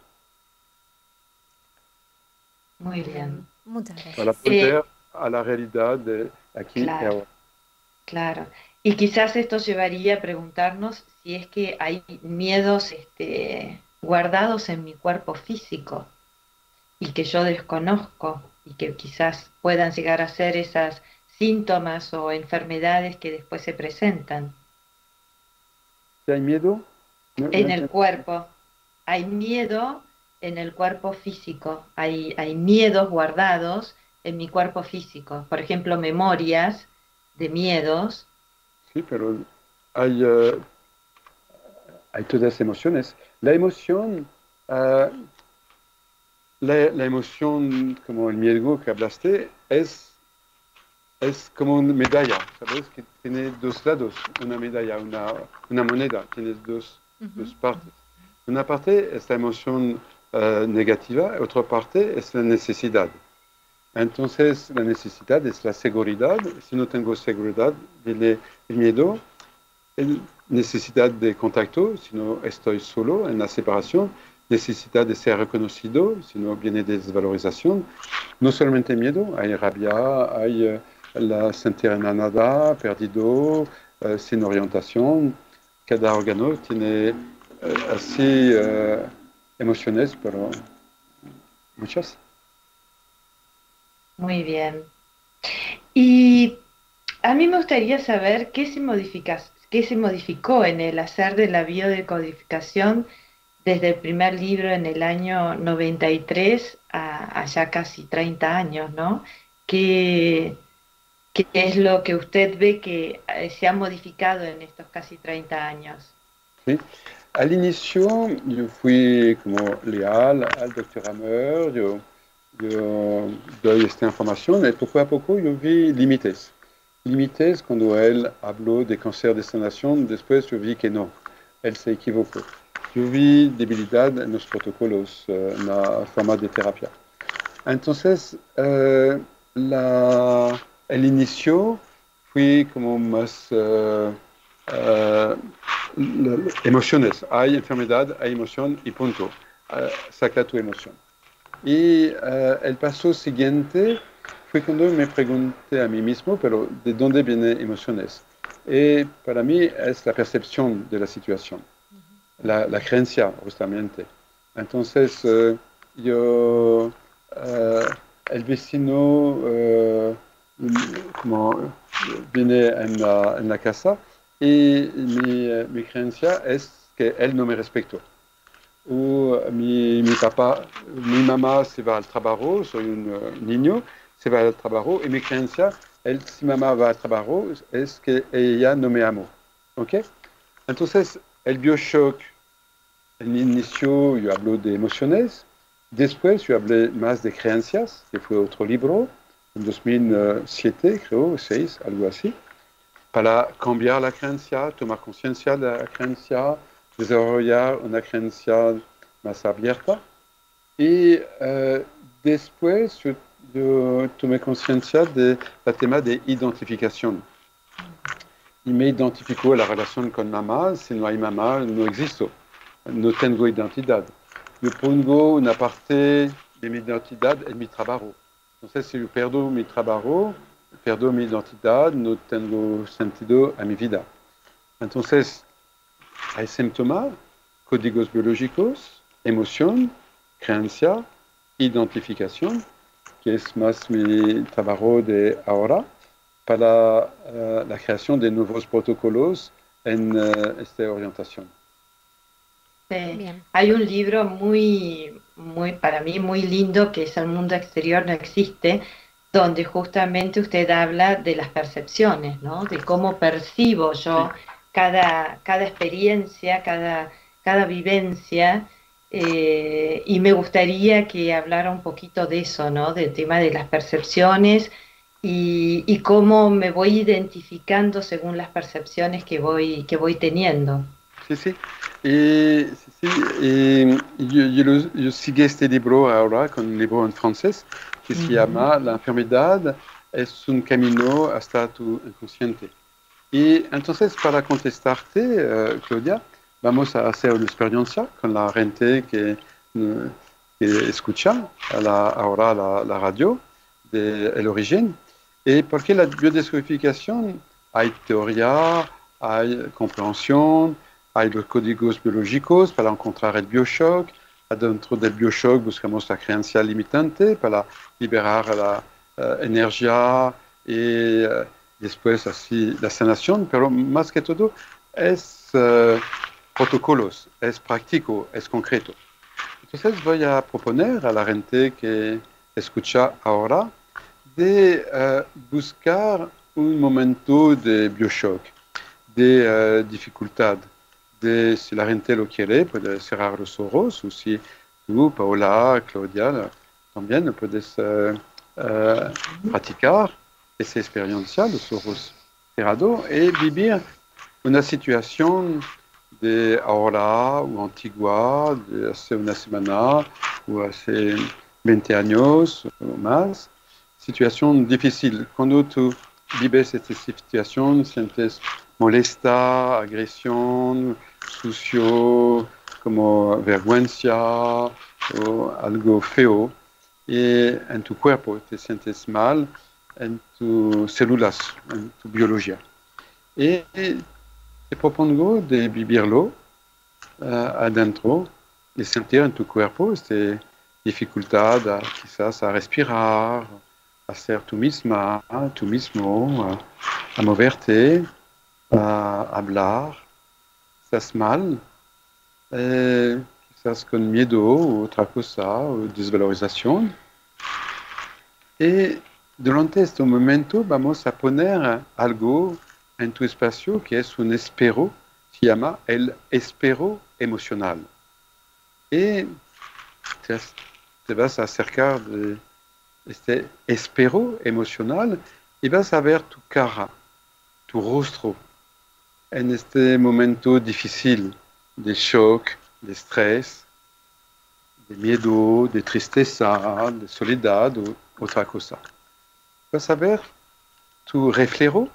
Muy Bien, bien. muchas para gracias. volver a la realidad aquí y Claro, ahora. claro. Y quizás esto llevaría a preguntarnos si es que hay miedos guardados en mi cuerpo físico y que yo desconozco y que quizás puedan llegar a ser esas síntomas o enfermedades que después se presentan Si hay miedo, no en el entiendo. cuerpo. Hay miedo en el cuerpo físico, hay miedos guardados en mi cuerpo físico. Por ejemplo, memorias de miedos. Sí, pero hay, hay todas emociones. La emoción, ah, la emoción como el miedo que hablaste es como una medalla, ¿sabes? Que tiene dos lados, una medalla, una moneda, tienes dos partes. Una parte es la emoción negativa, otra parte es la necesidad. Entonces, la necesidad es la seguridad. Si no tengo seguridad, viene el miedo, el necesidad de contacto, si no estoy solo en la separación, necesidad de ser reconocido, si no viene desvalorización. No solamente miedo, hay rabia, hay la sentir en la nada, perdido, sin orientación. Cada órgano tiene así emociones, pero muchas. Muy bien. Y a mí me gustaría saber qué se modificó en el hacer de la biodecodificación desde el primer libro en el año 93 a ya casi 30 años, ¿no? ¿Qué, qué es lo que usted ve que se ha modificado en estos casi 30 años? ¿Sí? Al inicio yo fui como leal al doctor Hammer, yo doy esta información y poco a poco yo vi límites. Límites cuando él habló de cáncer de sanación, después yo vi que no, él se equivocó. Yo vi debilidad en los protocolos, en la forma de terapia. Entonces, el inicio fue como más uh, emociones. Hay enfermedad, hay emoción y punto. Saca tu emoción. Y el paso siguiente fue cuando me pregunté a mí mismo, pero ¿de dónde vienen emociones? Y para mí es la percepción de la situación, la creencia, justamente. Entonces, yo, uh, el vecino, como viene en la casa y mi creencia es que él no me respetó. O mi papá, mi mamá se va al trabajo, soy un niño, se va al trabajo y mi creencia, si mamá va al trabajo, es que ella no me amó. ¿Ok? Entonces, el bioshock, en inicio yo hablo de emociones, después yo hablé más de creencias, que fue otro libro, en 2007, creo, 6, algo así, para cambiar la creencia, tomar conciencia de la creencia, desarrollar una creencia más abierta. Y después yo tomé conciencia del tema de identificación. Y me identifico la relación con mamá, si no hay mamá, no existo, no tengo identidad. Yo pongo una parte de mi identidad en mi trabajo. Entonces, si yo pierdo mi trabajo, pierdo mi identidad, no tengo sentido a mi vida. Entonces, hay síntomas, códigos biológicos, emoción, creencia, identificación, que es más mi trabajo de ahora, para la creación de nuevos protocolos en esta orientación. Bien. Hay un libro muy, para mí muy lindo que es El mundo exterior no existe, donde justamente usted habla de las percepciones, ¿no? De cómo percibo Sí. yo cada experiencia, cada vivencia, y me gustaría que hablara un poquito de eso, ¿no? Del tema de las percepciones y cómo me voy identificando según las percepciones que voy teniendo. Sí, sí. Sí, yo sigo este libro ahora con un libro en francés que se Ujú. llama La enfermedad es un camino hasta tu inconsciente. Y entonces, para contestarte, Claudia, vamos a hacer una experiencia con la gente que escucha ahora la radio de El Origen. Y porque la biodescodificación hay teoría, hay comprensión, hay los códigos biológicos para encontrar el bioshock. Dentro del bioshock buscamos la creencia limitante para liberar la energía y después así la sanación, pero más que todo es protocolos, es práctico, es concreto. Entonces voy a proponer a la gente que escucha ahora de buscar un momento de bioshock, de dificultad, de si la gente lo quiere, puede cerrar los ojos, o si tú, Paola, Claudia, también puedes practicar esa experiencia, los ojos cerrados, y vivir una situación de ahora o antigua, de hace una semana o hace 20 años o más, situación difícil. Cuando tú vives esta situación, sientes molesta, agresión, sucio, como vergüenza o algo feo, y en tu cuerpo te sientes mal, en tus células, en tu biología. Y te propongo de vivirlo adentro, de sentir en tu cuerpo esta dificultad quizás a respirar, a ser tú misma, tú mismo, a moverte, a hablar. Estás mal, quizás con miedo o otra cosa, o desvalorización. Y durante este momento vamos a poner algo en tu espacio que es un espero, se llama el espero emocional. Y te vas a acercar de este espero emocional y vas a ver tu cara, tu rostro en este momento difícil de shock, de estrés, de miedo, de tristeza, de soledad o otra cosa. Vas a ver tu reflejo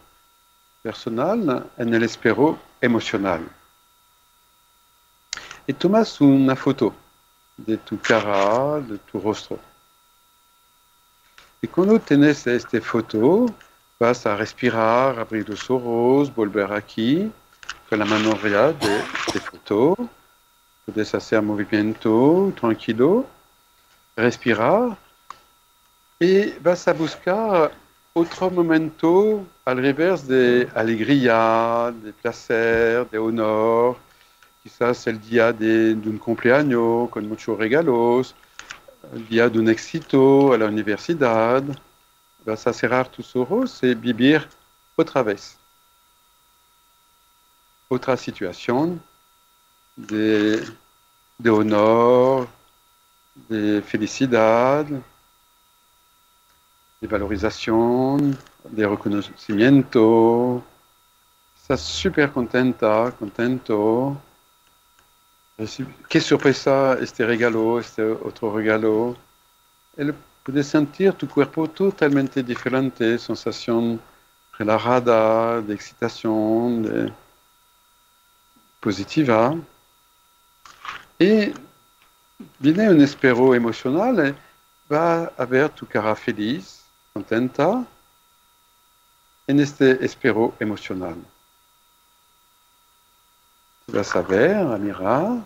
personal en el espero emocional. Y tomas una foto de tu cara, de tu rostro. Y cuando tienes esta foto, vas a respirar, abrir los ojos, volver aquí, con la mano arriba de esta foto. Puedes hacer movimiento tranquilo, respirar. Y vas a buscar otro momento al revés de alegría, de placer, de honor. Quizás el día de un cumpleaños con muchos regalos, el día de un éxito a la universidad. Vas a cerrar tus ojos y vivir otra vez. Otra situación de honor, de felicidad, de valorización, de reconocimiento. Estás súper contenta, contento. Qué sorpresa este regalo, este otro regalo. Puedes sentir tu cuerpo totalmente diferente, sensación relajada, de excitación, de positiva. Y viene un espero emocional, va a ver tu cara feliz, contenta, en este espero emocional. Te vas a ver, a mirar,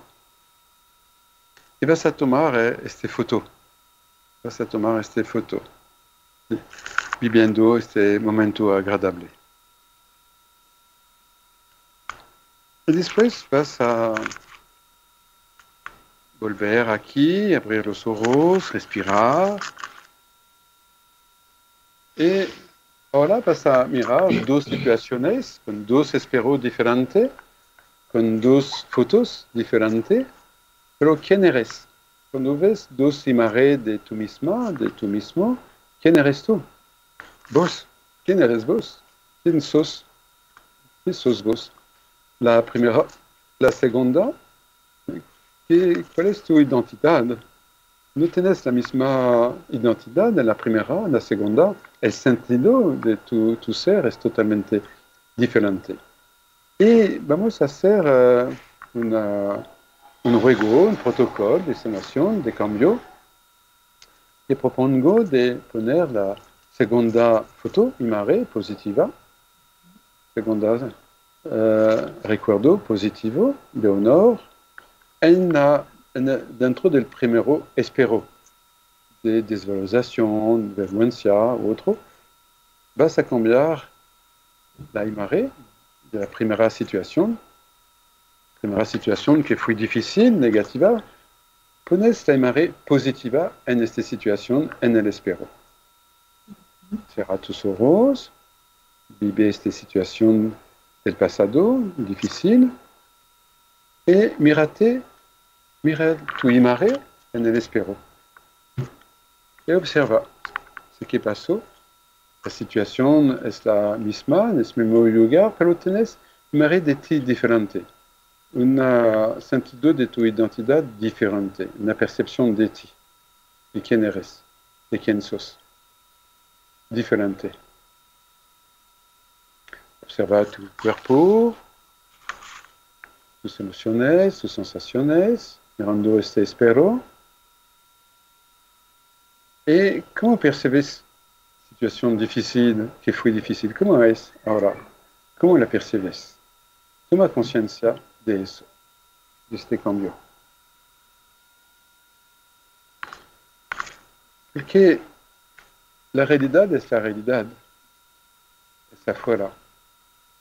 y vas a tomar esta foto. Vas a tomar esta foto, viviendo este momento agradable. Y después vas a volver aquí, abrir los ojos, respirar. Y ahora vas a mirar dos situaciones con dos esperos diferentes, con dos fotos diferentes. Pero ¿quién eres? Cuando ves dos imágenes de tú misma, de tú mismo, ¿quién eres tú? Vos. ¿Quién eres vos? ¿Quién sos? ¿Quién sos vos? La primera, la segunda, ¿cuál es tu identidad? No tienes la misma identidad en la primera, en la segunda. El sentido de tu ser es totalmente diferente. Y vamos a hacer un juego, un protocolo de sanación, de cambio. Te propongo de poner la Segunda foto, imagen positiva. Segunda recuerdo positivo de honor. Dentro del primero espero de desvalorización, vergüenza u otro, vas a cambiar la imagen de la primera situación que fue difícil, negativa. Pones la imagen positiva en esta situación, en el espero. Cierra tus ojos, vive esta situación del pasado, difícil, y mira tu imagen en el espero. Y observa ce que pasó. La situación es la misma, en el mismo lugar, pero tienes imagen de ti diferente. Un sentido de tu identidad diferente, una percepción de ti, de quién eres, de quién sos, diferente. Observa tu cuerpo, tus emociones, tus sensaciones, mirando este espero. ¿Y cómo percibes situación difícil, que fue difícil? ¿Cómo es ahora? ¿Cómo la percibes? Toma conciencia de eso, de este cambio. Porque la realidad es la realidad, está afuera,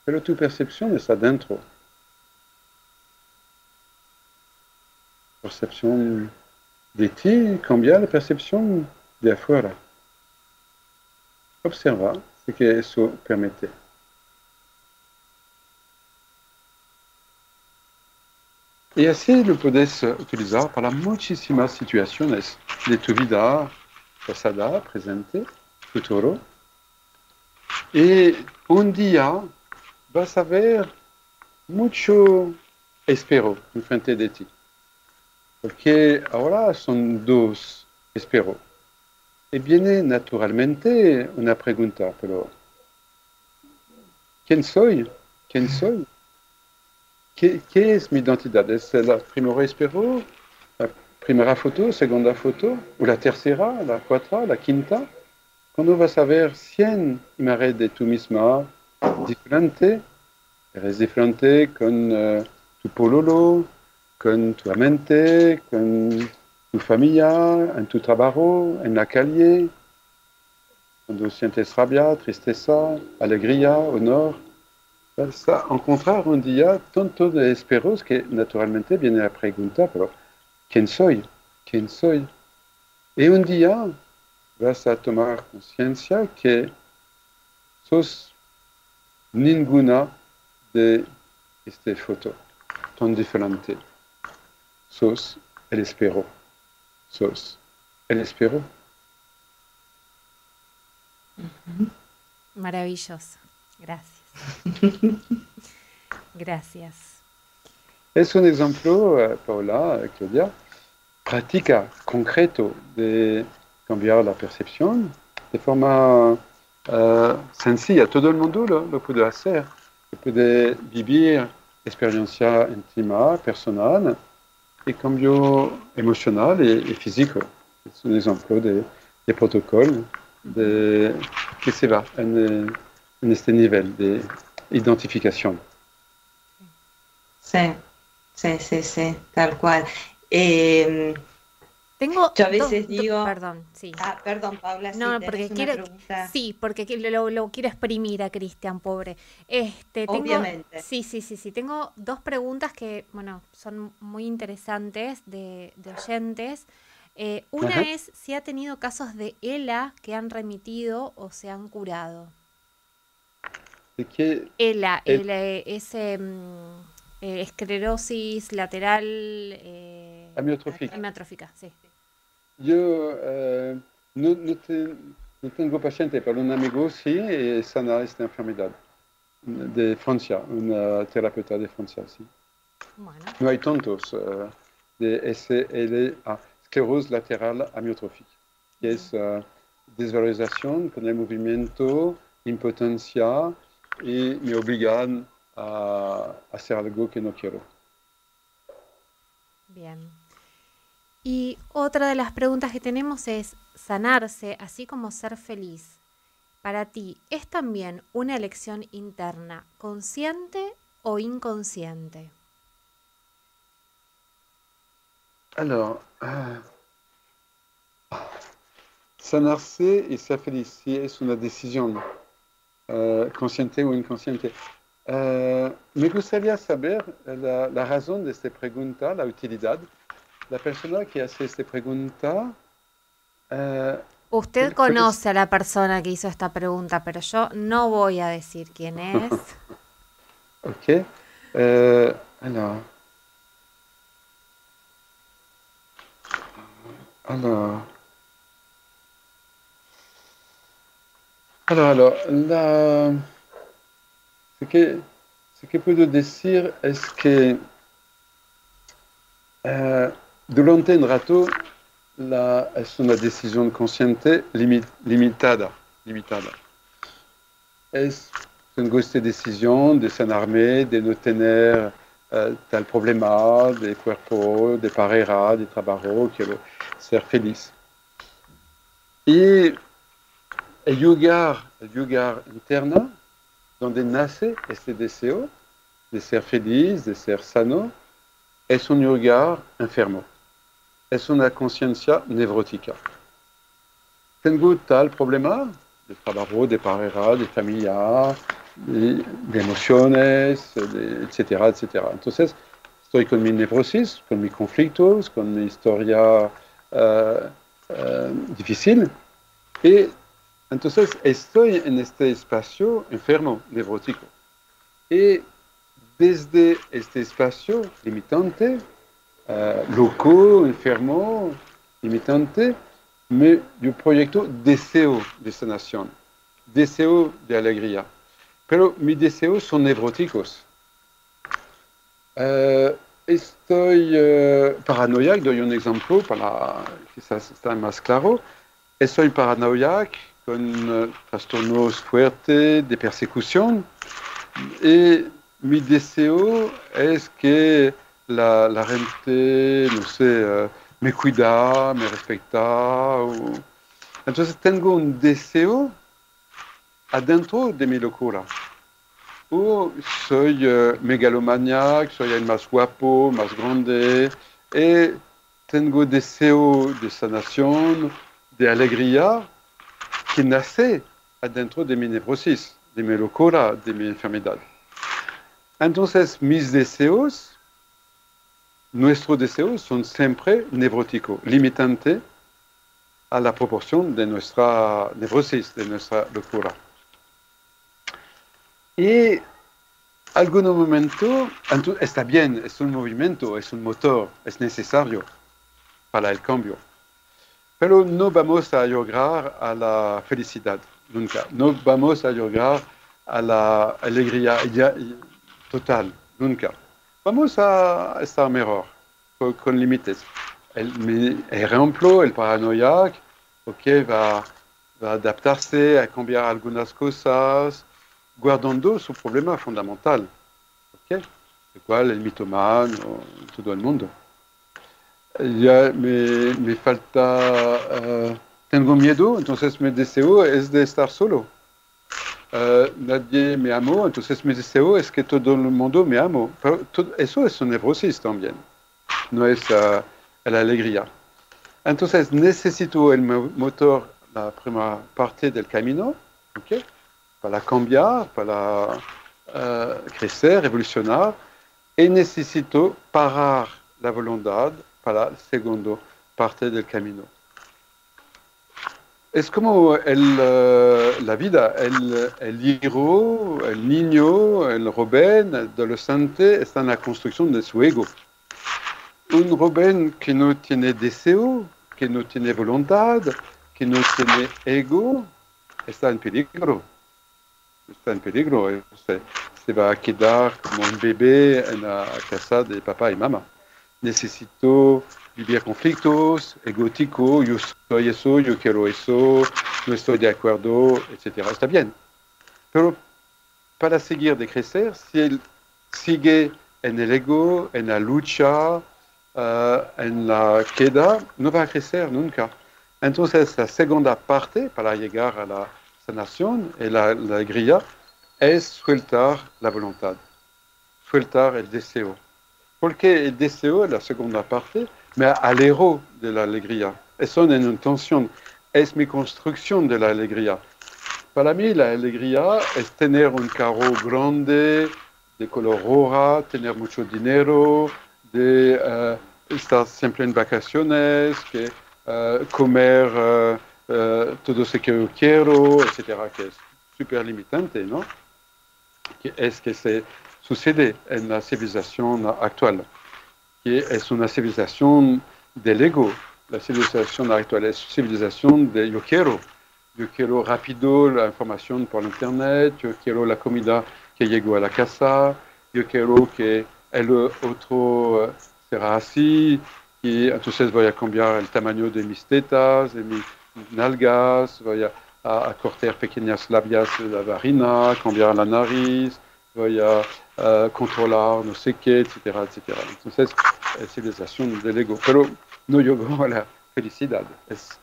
pero tu percepción está adentro. Percepción de ti cambia la percepción de afuera. Observa ce que eso permite. Y así lo puedes utilizar para muchísimas situaciones de tu vida pasada, presente, futuro. Y un día vas a ver mucho espero enfrente de ti. Porque ahora son dos espero. Y viene naturalmente una pregunta, pero ¿quién soy? ¿Quién soy? ¿Qué es mi identidad? ¿Es la primera espero? ¿La primera foto? ¿Segunda foto? ¿O la tercera? ¿La cuarta? ¿La quinta? Cuando vas a ver 100 imágenes de tú misma diferente, eres diferente con tu pololo, con tu amante, con tu familia, en tu trabajo, en la calle, cuando sientes rabia, tristeza, alegría, honor. Vas a encontrar un día tanto de esperos que naturalmente viene la pregunta, pero ¿quién soy? ¿Quién soy? Y un día vas a tomar conciencia que sos ninguna de esta foto tan diferente. Sos el espero. Sos el espero. Maravilloso. Gracias. Gracias. Es un ejemplo, Paola, Claudia, práctica, concreto de cambiar la percepción de forma sencilla. Todo el mundo lo puede hacer. Puede vivir experiencia íntima, personal, y cambio emocional y físico. Es un ejemplo de protocolo que se va en este nivel de identificación. Sí, tal cual. Tengo Yo a veces digo... perdón, sí. Perdón, Paula, No, si porque tenés una pregunta. sí, porque lo quiero exprimir a Cristian, pobre. Obviamente. Sí. Tengo dos preguntas que, bueno, son muy interesantes de oyentes. Una es si ha tenido casos de ELA que han remitido o se han curado. ¿De qué? ELA, es esclerosis lateral amiotrófica, sí. Yo no tengo paciente, pero un amigo sí sana esta enfermedad de Francia, una terapeuta de Francia, sí. Bueno. No hay tantos de SLA, esclerosis lateral amiotrófica, que es desvalorización con el movimiento, impotencia y me obligan a hacer algo que no quiero. Bien. Y otra de las preguntas que tenemos es sanarse, así como ser feliz. para ti, ¿es también una elección interna consciente o inconsciente? Alors, sanarse y ser feliz, si es una decisión consciente o inconsciente. Me gustaría saber la razón de esta pregunta, la utilidad. La persona que hace esta pregunta, Usted conoce a la persona que hizo esta pregunta, pero yo no voy a decir quién es. Ok. Alors, alors, ce que puedo decir es que durante un rato es una decisión consciente limitada. Tengo esta decisión de sanarme, de no tener tal problema de cuerpo, de pareja, de trabajo, quiero ser feliz. Y el lugar interno donde nace este deseo de ser feliz, de ser sano, es un lugar enfermo. Es una conciencia nevrótica. Tengo tal problema de trabajo, de pareja, de familia, de emociones, etcétera, etcétera. Entonces, estoy con mi nevrosis, con mis conflictos, con mi historia difícil. Y entonces estoy en este espacio enfermo, nevrótico. Y desde este espacio limitante, loco, enfermo, limitante, yo proyecto deseo de sanación, deseo de alegría. Pero mis deseos son nevróticos. Estoy paranoiaco, doy un ejemplo para quizás estar más claro. Estoy paranoiaco con trastornos fuertes de persecución y mi deseo es que la gente, no sé, me cuida, me respeta. Entonces tengo un deseo adentro de mi locura. O soy megalomaniaco, soy el más guapo, más grande, y tengo deseo de sanación, de alegría, que nace adentro de mi nevrosis, de mi locura, de mi enfermedad. Entonces, mis deseos, nuestros deseos son siempre nevróticos, limitantes a la proporción de nuestra nevrosis, de nuestra locura. Y algún momento, está bien, es un movimiento, es un motor, es necesario para el cambio. Pero no vamos a llegar a la felicidad, nunca. No vamos a llegar a la alegría total, nunca. Vamos a estar mejor, con límites. El ejemplo, el paranoiaco, okay, va a adaptarse a cambiar algunas cosas, guardando su problema fundamental, ¿okay? El cual el mitomano, todo el mundo. Ya me falta, tengo miedo, entonces mi deseo es de estar solo. Nadie me amó, entonces mi deseo es que todo el mundo me ame. Pero eso es una neurosis también, no es la alegría. Entonces necesito el motor, la primera parte del camino, ¿okay? Para cambiar, para crecer, evolucionar, y necesito parar la voluntad para la segunda parte del camino. Es como la vida, el hijo, el niño, el joven, el adolescente está en la construcción de su ego. Un joven que no tiene deseo, que no tiene voluntad, que no tiene ego, está en peligro. Está en peligro. Se va a quedar como un bebé en la casa de papá y mamá. Necesito vivir conflictos, egótico, yo soy eso, yo quiero eso, no estoy de acuerdo, etc. Está bien. Pero para seguir de crecer, si él sigue en el ego, en la lucha, en la queda, no va a crecer nunca. Entonces, la segunda parte, para llegar a la sanación y la alegría es sueltar la voluntad, sueltar el deseo. Porque el deseo es la segunda parte, me alejó de la alegría. Eso es una intención, es mi construcción de la alegría. Para mí la alegría es tener un carro grande, de color roja, tener mucho dinero, de estar siempre en vacaciones, comer todo lo que yo quiero, etcétera, que es súper limitante, ¿no? Que es que se sucede en la civilización actual, que es una civilización del ego. La civilización actual es civilización de yo quiero rápido la información por internet, yo quiero la comida que llegó a la casa, yo quiero que el otro será así, y entonces voy a cambiar el tamaño de mis tetas, de mis nalgas, voy a cortar pequeñas labias de la vagina, cambiar la nariz, voy a controlar no sé qué, etcétera, etcétera. Entonces, es civilización del ego, pero no llegó a la felicidad. Es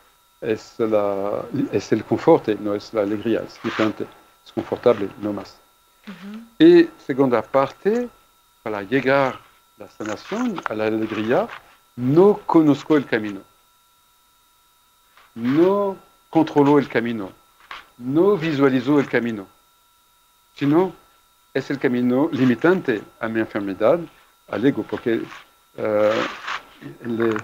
el confort, no es la alegría, es diferente, es confortable, no más. Y segunda parte, para llegar a la sanación, a la alegría, no conozco el camino, no controlo el camino, no visualizo el camino, sino es el camino limitante a mi enfermedad, al ego, porque él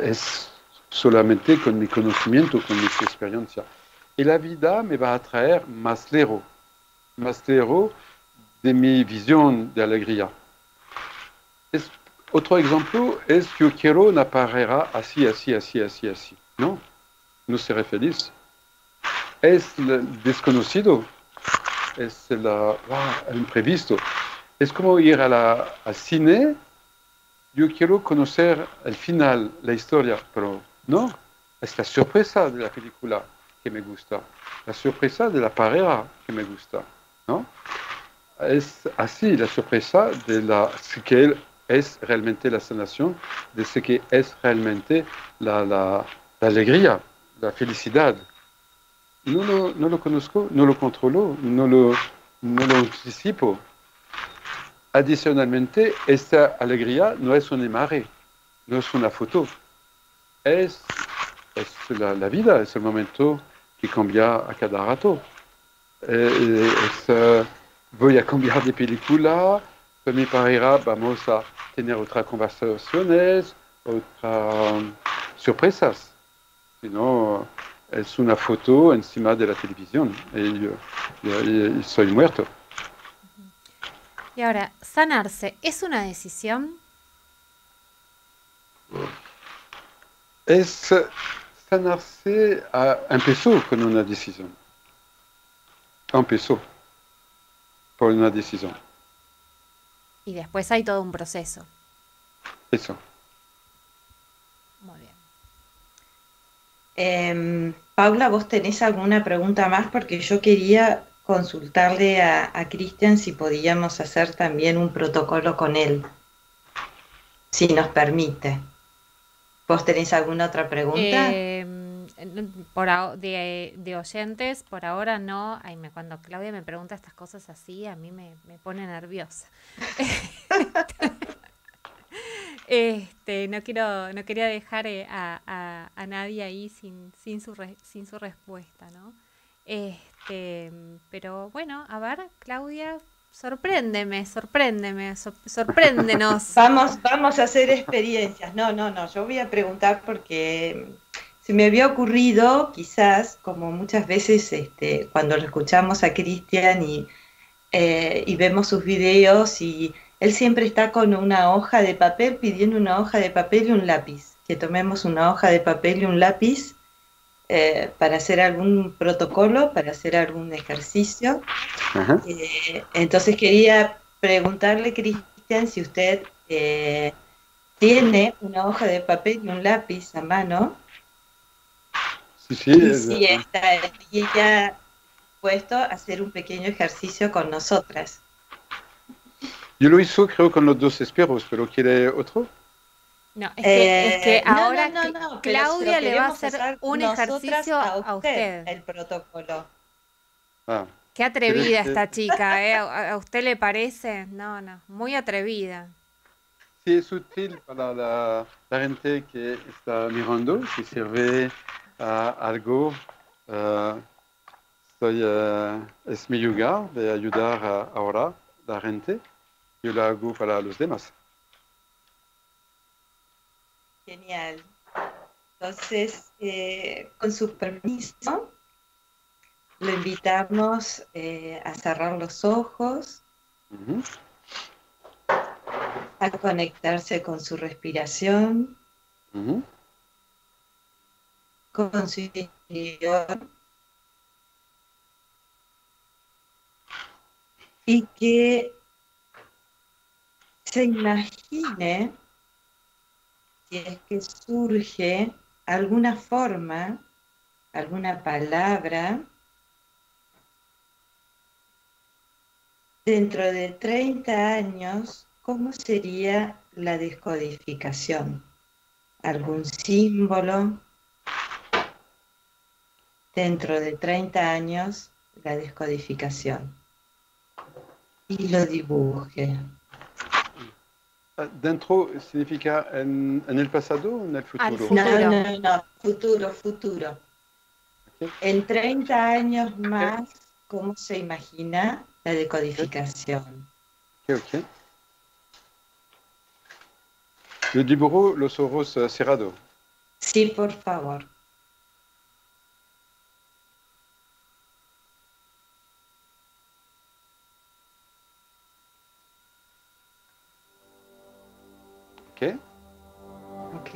es solamente con mi conocimiento, con mis experiencias. Y la vida me va a traer más lejos de mi visión de alegría. Otro ejemplo es, yo quiero una pareja así, así, así, así, así. No seré feliz. Es el desconocido, es el imprevisto. Es como ir al cine. Yo quiero conocer el final, la historia, pero no, es la sorpresa de la película que me gusta, la sorpresa de la pareja que me gusta, ¿no? Es así la sorpresa de ce que es realmente la sanación, de ce que es realmente la alegría, la felicidad. No lo conozco, no lo controlo, no lo anticipo. Adicionalmente, esta alegría no es una imagen, no es una foto, es la vida, es el momento que cambia a cada rato. Voy a cambiar de película, con mi pareja vamos a tener otras conversaciones, otras sorpresas. Si no, es una foto encima de la televisión y yo soy muerto. Y ahora, sanarse, ¿es una decisión? Sanarse empezó con una decisión. Empezó por una decisión. Y después hay todo un proceso. Eso. Muy bien. Paula, ¿vos tenés alguna pregunta más? Porque yo quería consultarle a Cristian si podíamos hacer también un protocolo con él, si nos permite. ¿Vos tenés alguna otra pregunta? De oyentes, por ahora no. Cuando Claudia me pregunta estas cosas así, a mí me pone nerviosa. No quería dejar a nadie ahí sin su respuesta, ¿no? Pero bueno, a ver, Claudia, sorpréndenos. Vamos a hacer experiencias. No, yo voy a preguntar porque se me había ocurrido, quizás, como muchas veces cuando lo escuchamos a Cristian y vemos sus videos, y él siempre está con una hoja de papel, pidiendo una hoja de papel y un lápiz, que tomemos una hoja de papel y un lápiz para hacer algún protocolo, para hacer algún ejercicio. Entonces quería preguntarle, Cristian, si usted tiene una hoja de papel y un lápiz a mano. Sí. Y si estaría dispuesto a hacer un pequeño ejercicio con nosotras. Yo lo hizo, creo, con los dos espejos, pero ¿quiere otro? No, es que ahora no, Claudia le va a hacer un ejercicio a usted. El protocolo. Ah, Qué ¿quieres atrevida que- esta chica, ¿eh? ¿A usted le parece? No, no, muy atrevida. sí, es útil para la gente que está mirando, si sirve a algo. eh, es mi lugar de ayudar ahora a la gente. Yo lo hago para los demás. Genial. Entonces, con su permiso, lo invitamos a cerrar los ojos, Ujú, a conectarse con su respiración, ujú. con su interior y que se imagine si es que surge alguna forma, alguna palabra dentro de 30 años, ¿cómo sería la descodificación? ¿Algún símbolo? Dentro de 30 años, la descodificación. Y lo dibuje. Dentro significa en el pasado o en el Al futuro. No, futuro. no, no, futuro, futuro. Ok, En 30 años ok, más, ¿cómo se imagina la ok, decodificación? ok. Yo dibujo los ojos cerrados. Sí, por favor. Ok. Ok.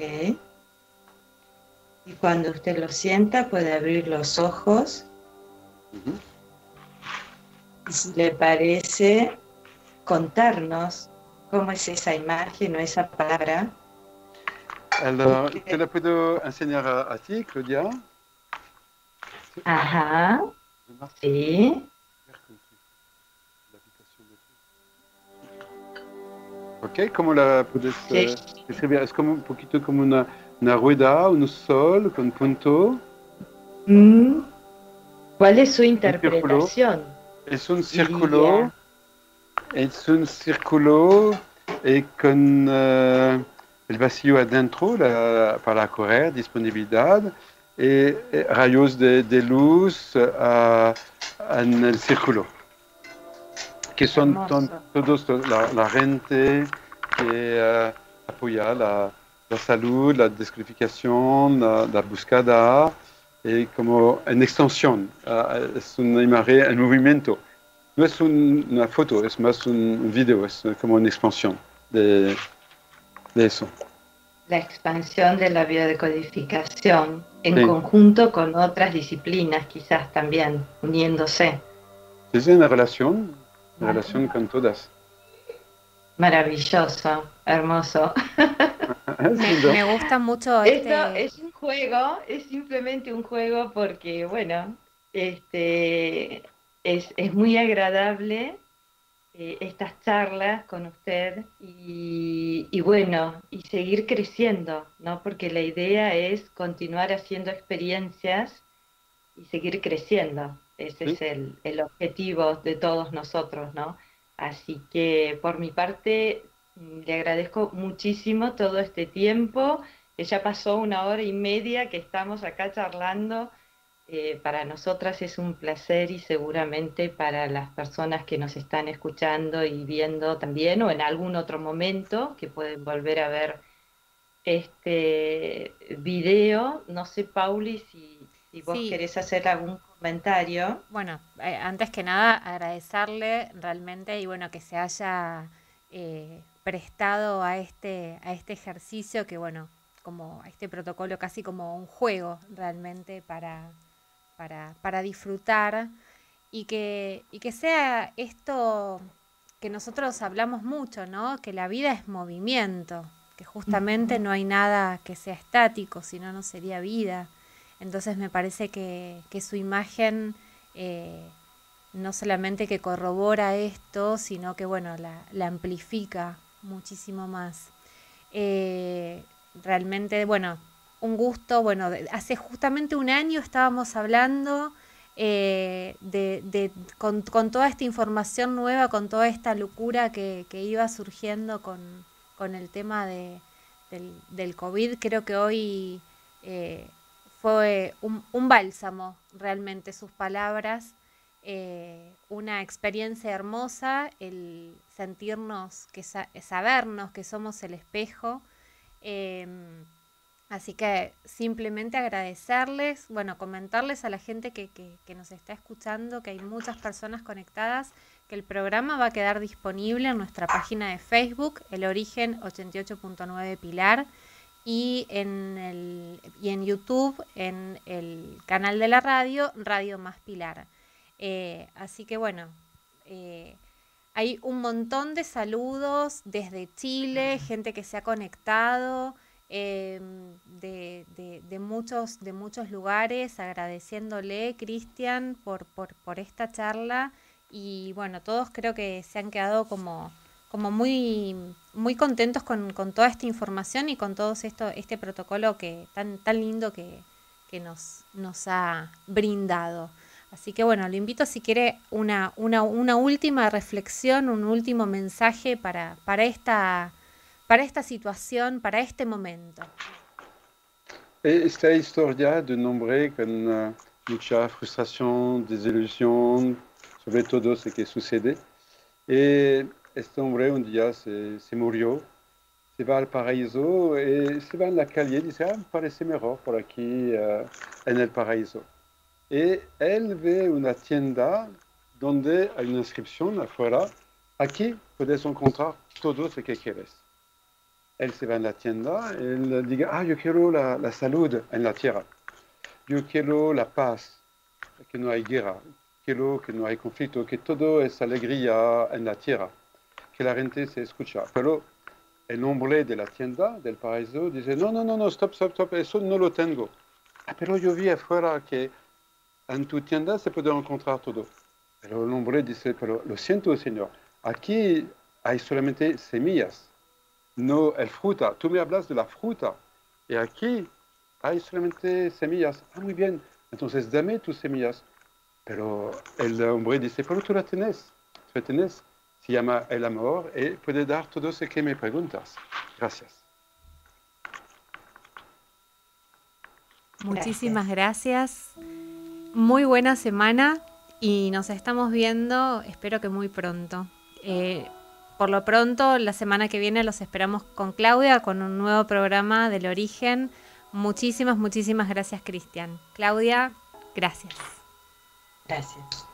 Y cuando usted lo sienta, puede abrir los ojos. Ujú. Y si le parece, contarnos cómo es esa imagen o esa palabra. Alors, te la puedo enseñar a ti, Claudia. Ajá, sí. Ok, ¿cómo la puedes Sí. describir? Es como un poquito como una rueda, un sol con punto, Mm, ¿Cuál es su un círculo. interpretación? Es un círculo, Diría, es un círculo con el vacío adentro para correr, disponibilidad, y rayos de luz en el círculo, que son hermoso. todos la gente que apoya la salud, la descodificación, la búsqueda, y como en extensión, es una imagen en movimiento. No es una foto, es más un video, es como una expansión de eso. La expansión de la biodecodificación en Sí, conjunto con otras disciplinas, quizás también uniéndose. es una relación con todas. Maravilloso, hermoso. Es lindo. Me gusta mucho Esto este. es un juego, es simplemente un juego porque, bueno, es muy agradable estas charlas con usted y bueno, y seguir creciendo, ¿no? Porque la idea es continuar haciendo experiencias y seguir creciendo. Ese Sí, es el objetivo de todos nosotros, ¿no? Así que por mi parte, le agradezco muchísimo todo este tiempo, que ya pasó 1 hora y media que estamos acá charlando. Para nosotras es un placer y seguramente para las personas que nos están escuchando y viendo también, o en algún otro momento que pueden volver a ver este video. No sé, Pauli, si vos Sí, querés hacer algún comentario. bueno, antes que nada agradecerle realmente y bueno que se haya prestado a este ejercicio que bueno, como a este protocolo casi como un juego realmente para disfrutar y que sea esto que nosotros hablamos mucho, ¿no? Que la vida es movimiento, que justamente no hay nada que sea estático, si no, no sería vida. Entonces me parece que su imagen eh, no solamente que corrobora esto, sino que bueno, la amplifica muchísimo más. Eh, realmente, bueno, un gusto, bueno, hace justamente un año estábamos hablando con toda esta información nueva, con toda esta locura que iba surgiendo con el tema del COVID. Creo que hoy fue un bálsamo realmente sus palabras, una experiencia hermosa, el sentirnos, sabernos que somos el espejo. Así que simplemente agradecerles, bueno, comentarles a la gente que nos está escuchando, que hay muchas personas conectadas, que el programa va a quedar disponible en nuestra página de Facebook, El Origen 88.9 Pilar, y en YouTube, en el canal de la radio, Radio Más Pilar. Así que bueno, hay un montón de saludos desde Chile, gente que se ha conectado, de muchos lugares, agradeciéndole, Cristian, por esta charla. Y bueno, todos creo que se han quedado como muy, muy contentos con toda esta información y con todo este protocolo tan lindo que nos ha brindado. Así que bueno, lo invito, si quiere, una última reflexión, un último mensaje para esta situación, para este momento. Esta historia de un hombre con mucha frustración, desilusión sobre todo lo que sucede. Y este hombre un día se murió, se va al paraíso y se va en la calle y dice, me parece mejor por aquí en el paraíso. Y él ve una tienda donde hay una inscripción afuera, aquí puedes encontrar todo lo que quieres. Él se va en la tienda, él dice, yo quiero la salud en la tierra, yo quiero la paz, que no hay guerra, quiero que no hay conflicto, que todo es alegría en la tierra, que la gente se escucha. Pero el hombre de la tienda, del paraíso, dice, no, stop, eso no lo tengo. Pero yo vi afuera que en tu tienda se puede encontrar todo. Pero el hombre dice, pero lo siento, señor, aquí hay solamente semillas, no el fruta. Tú me hablas de la fruta y aquí hay solamente semillas. Muy bien, entonces dame tus semillas. Pero el hombre dice, pero tú la tenés, se llama el amor y puede dar todo lo que me preguntas. Gracias. Muchísimas gracias. Muy buena semana y nos estamos viendo, espero que muy pronto. Por lo pronto, la semana que viene los esperamos con Claudia, con un nuevo programa del Origen. Muchísimas gracias, Cristian. Claudia, gracias. Gracias.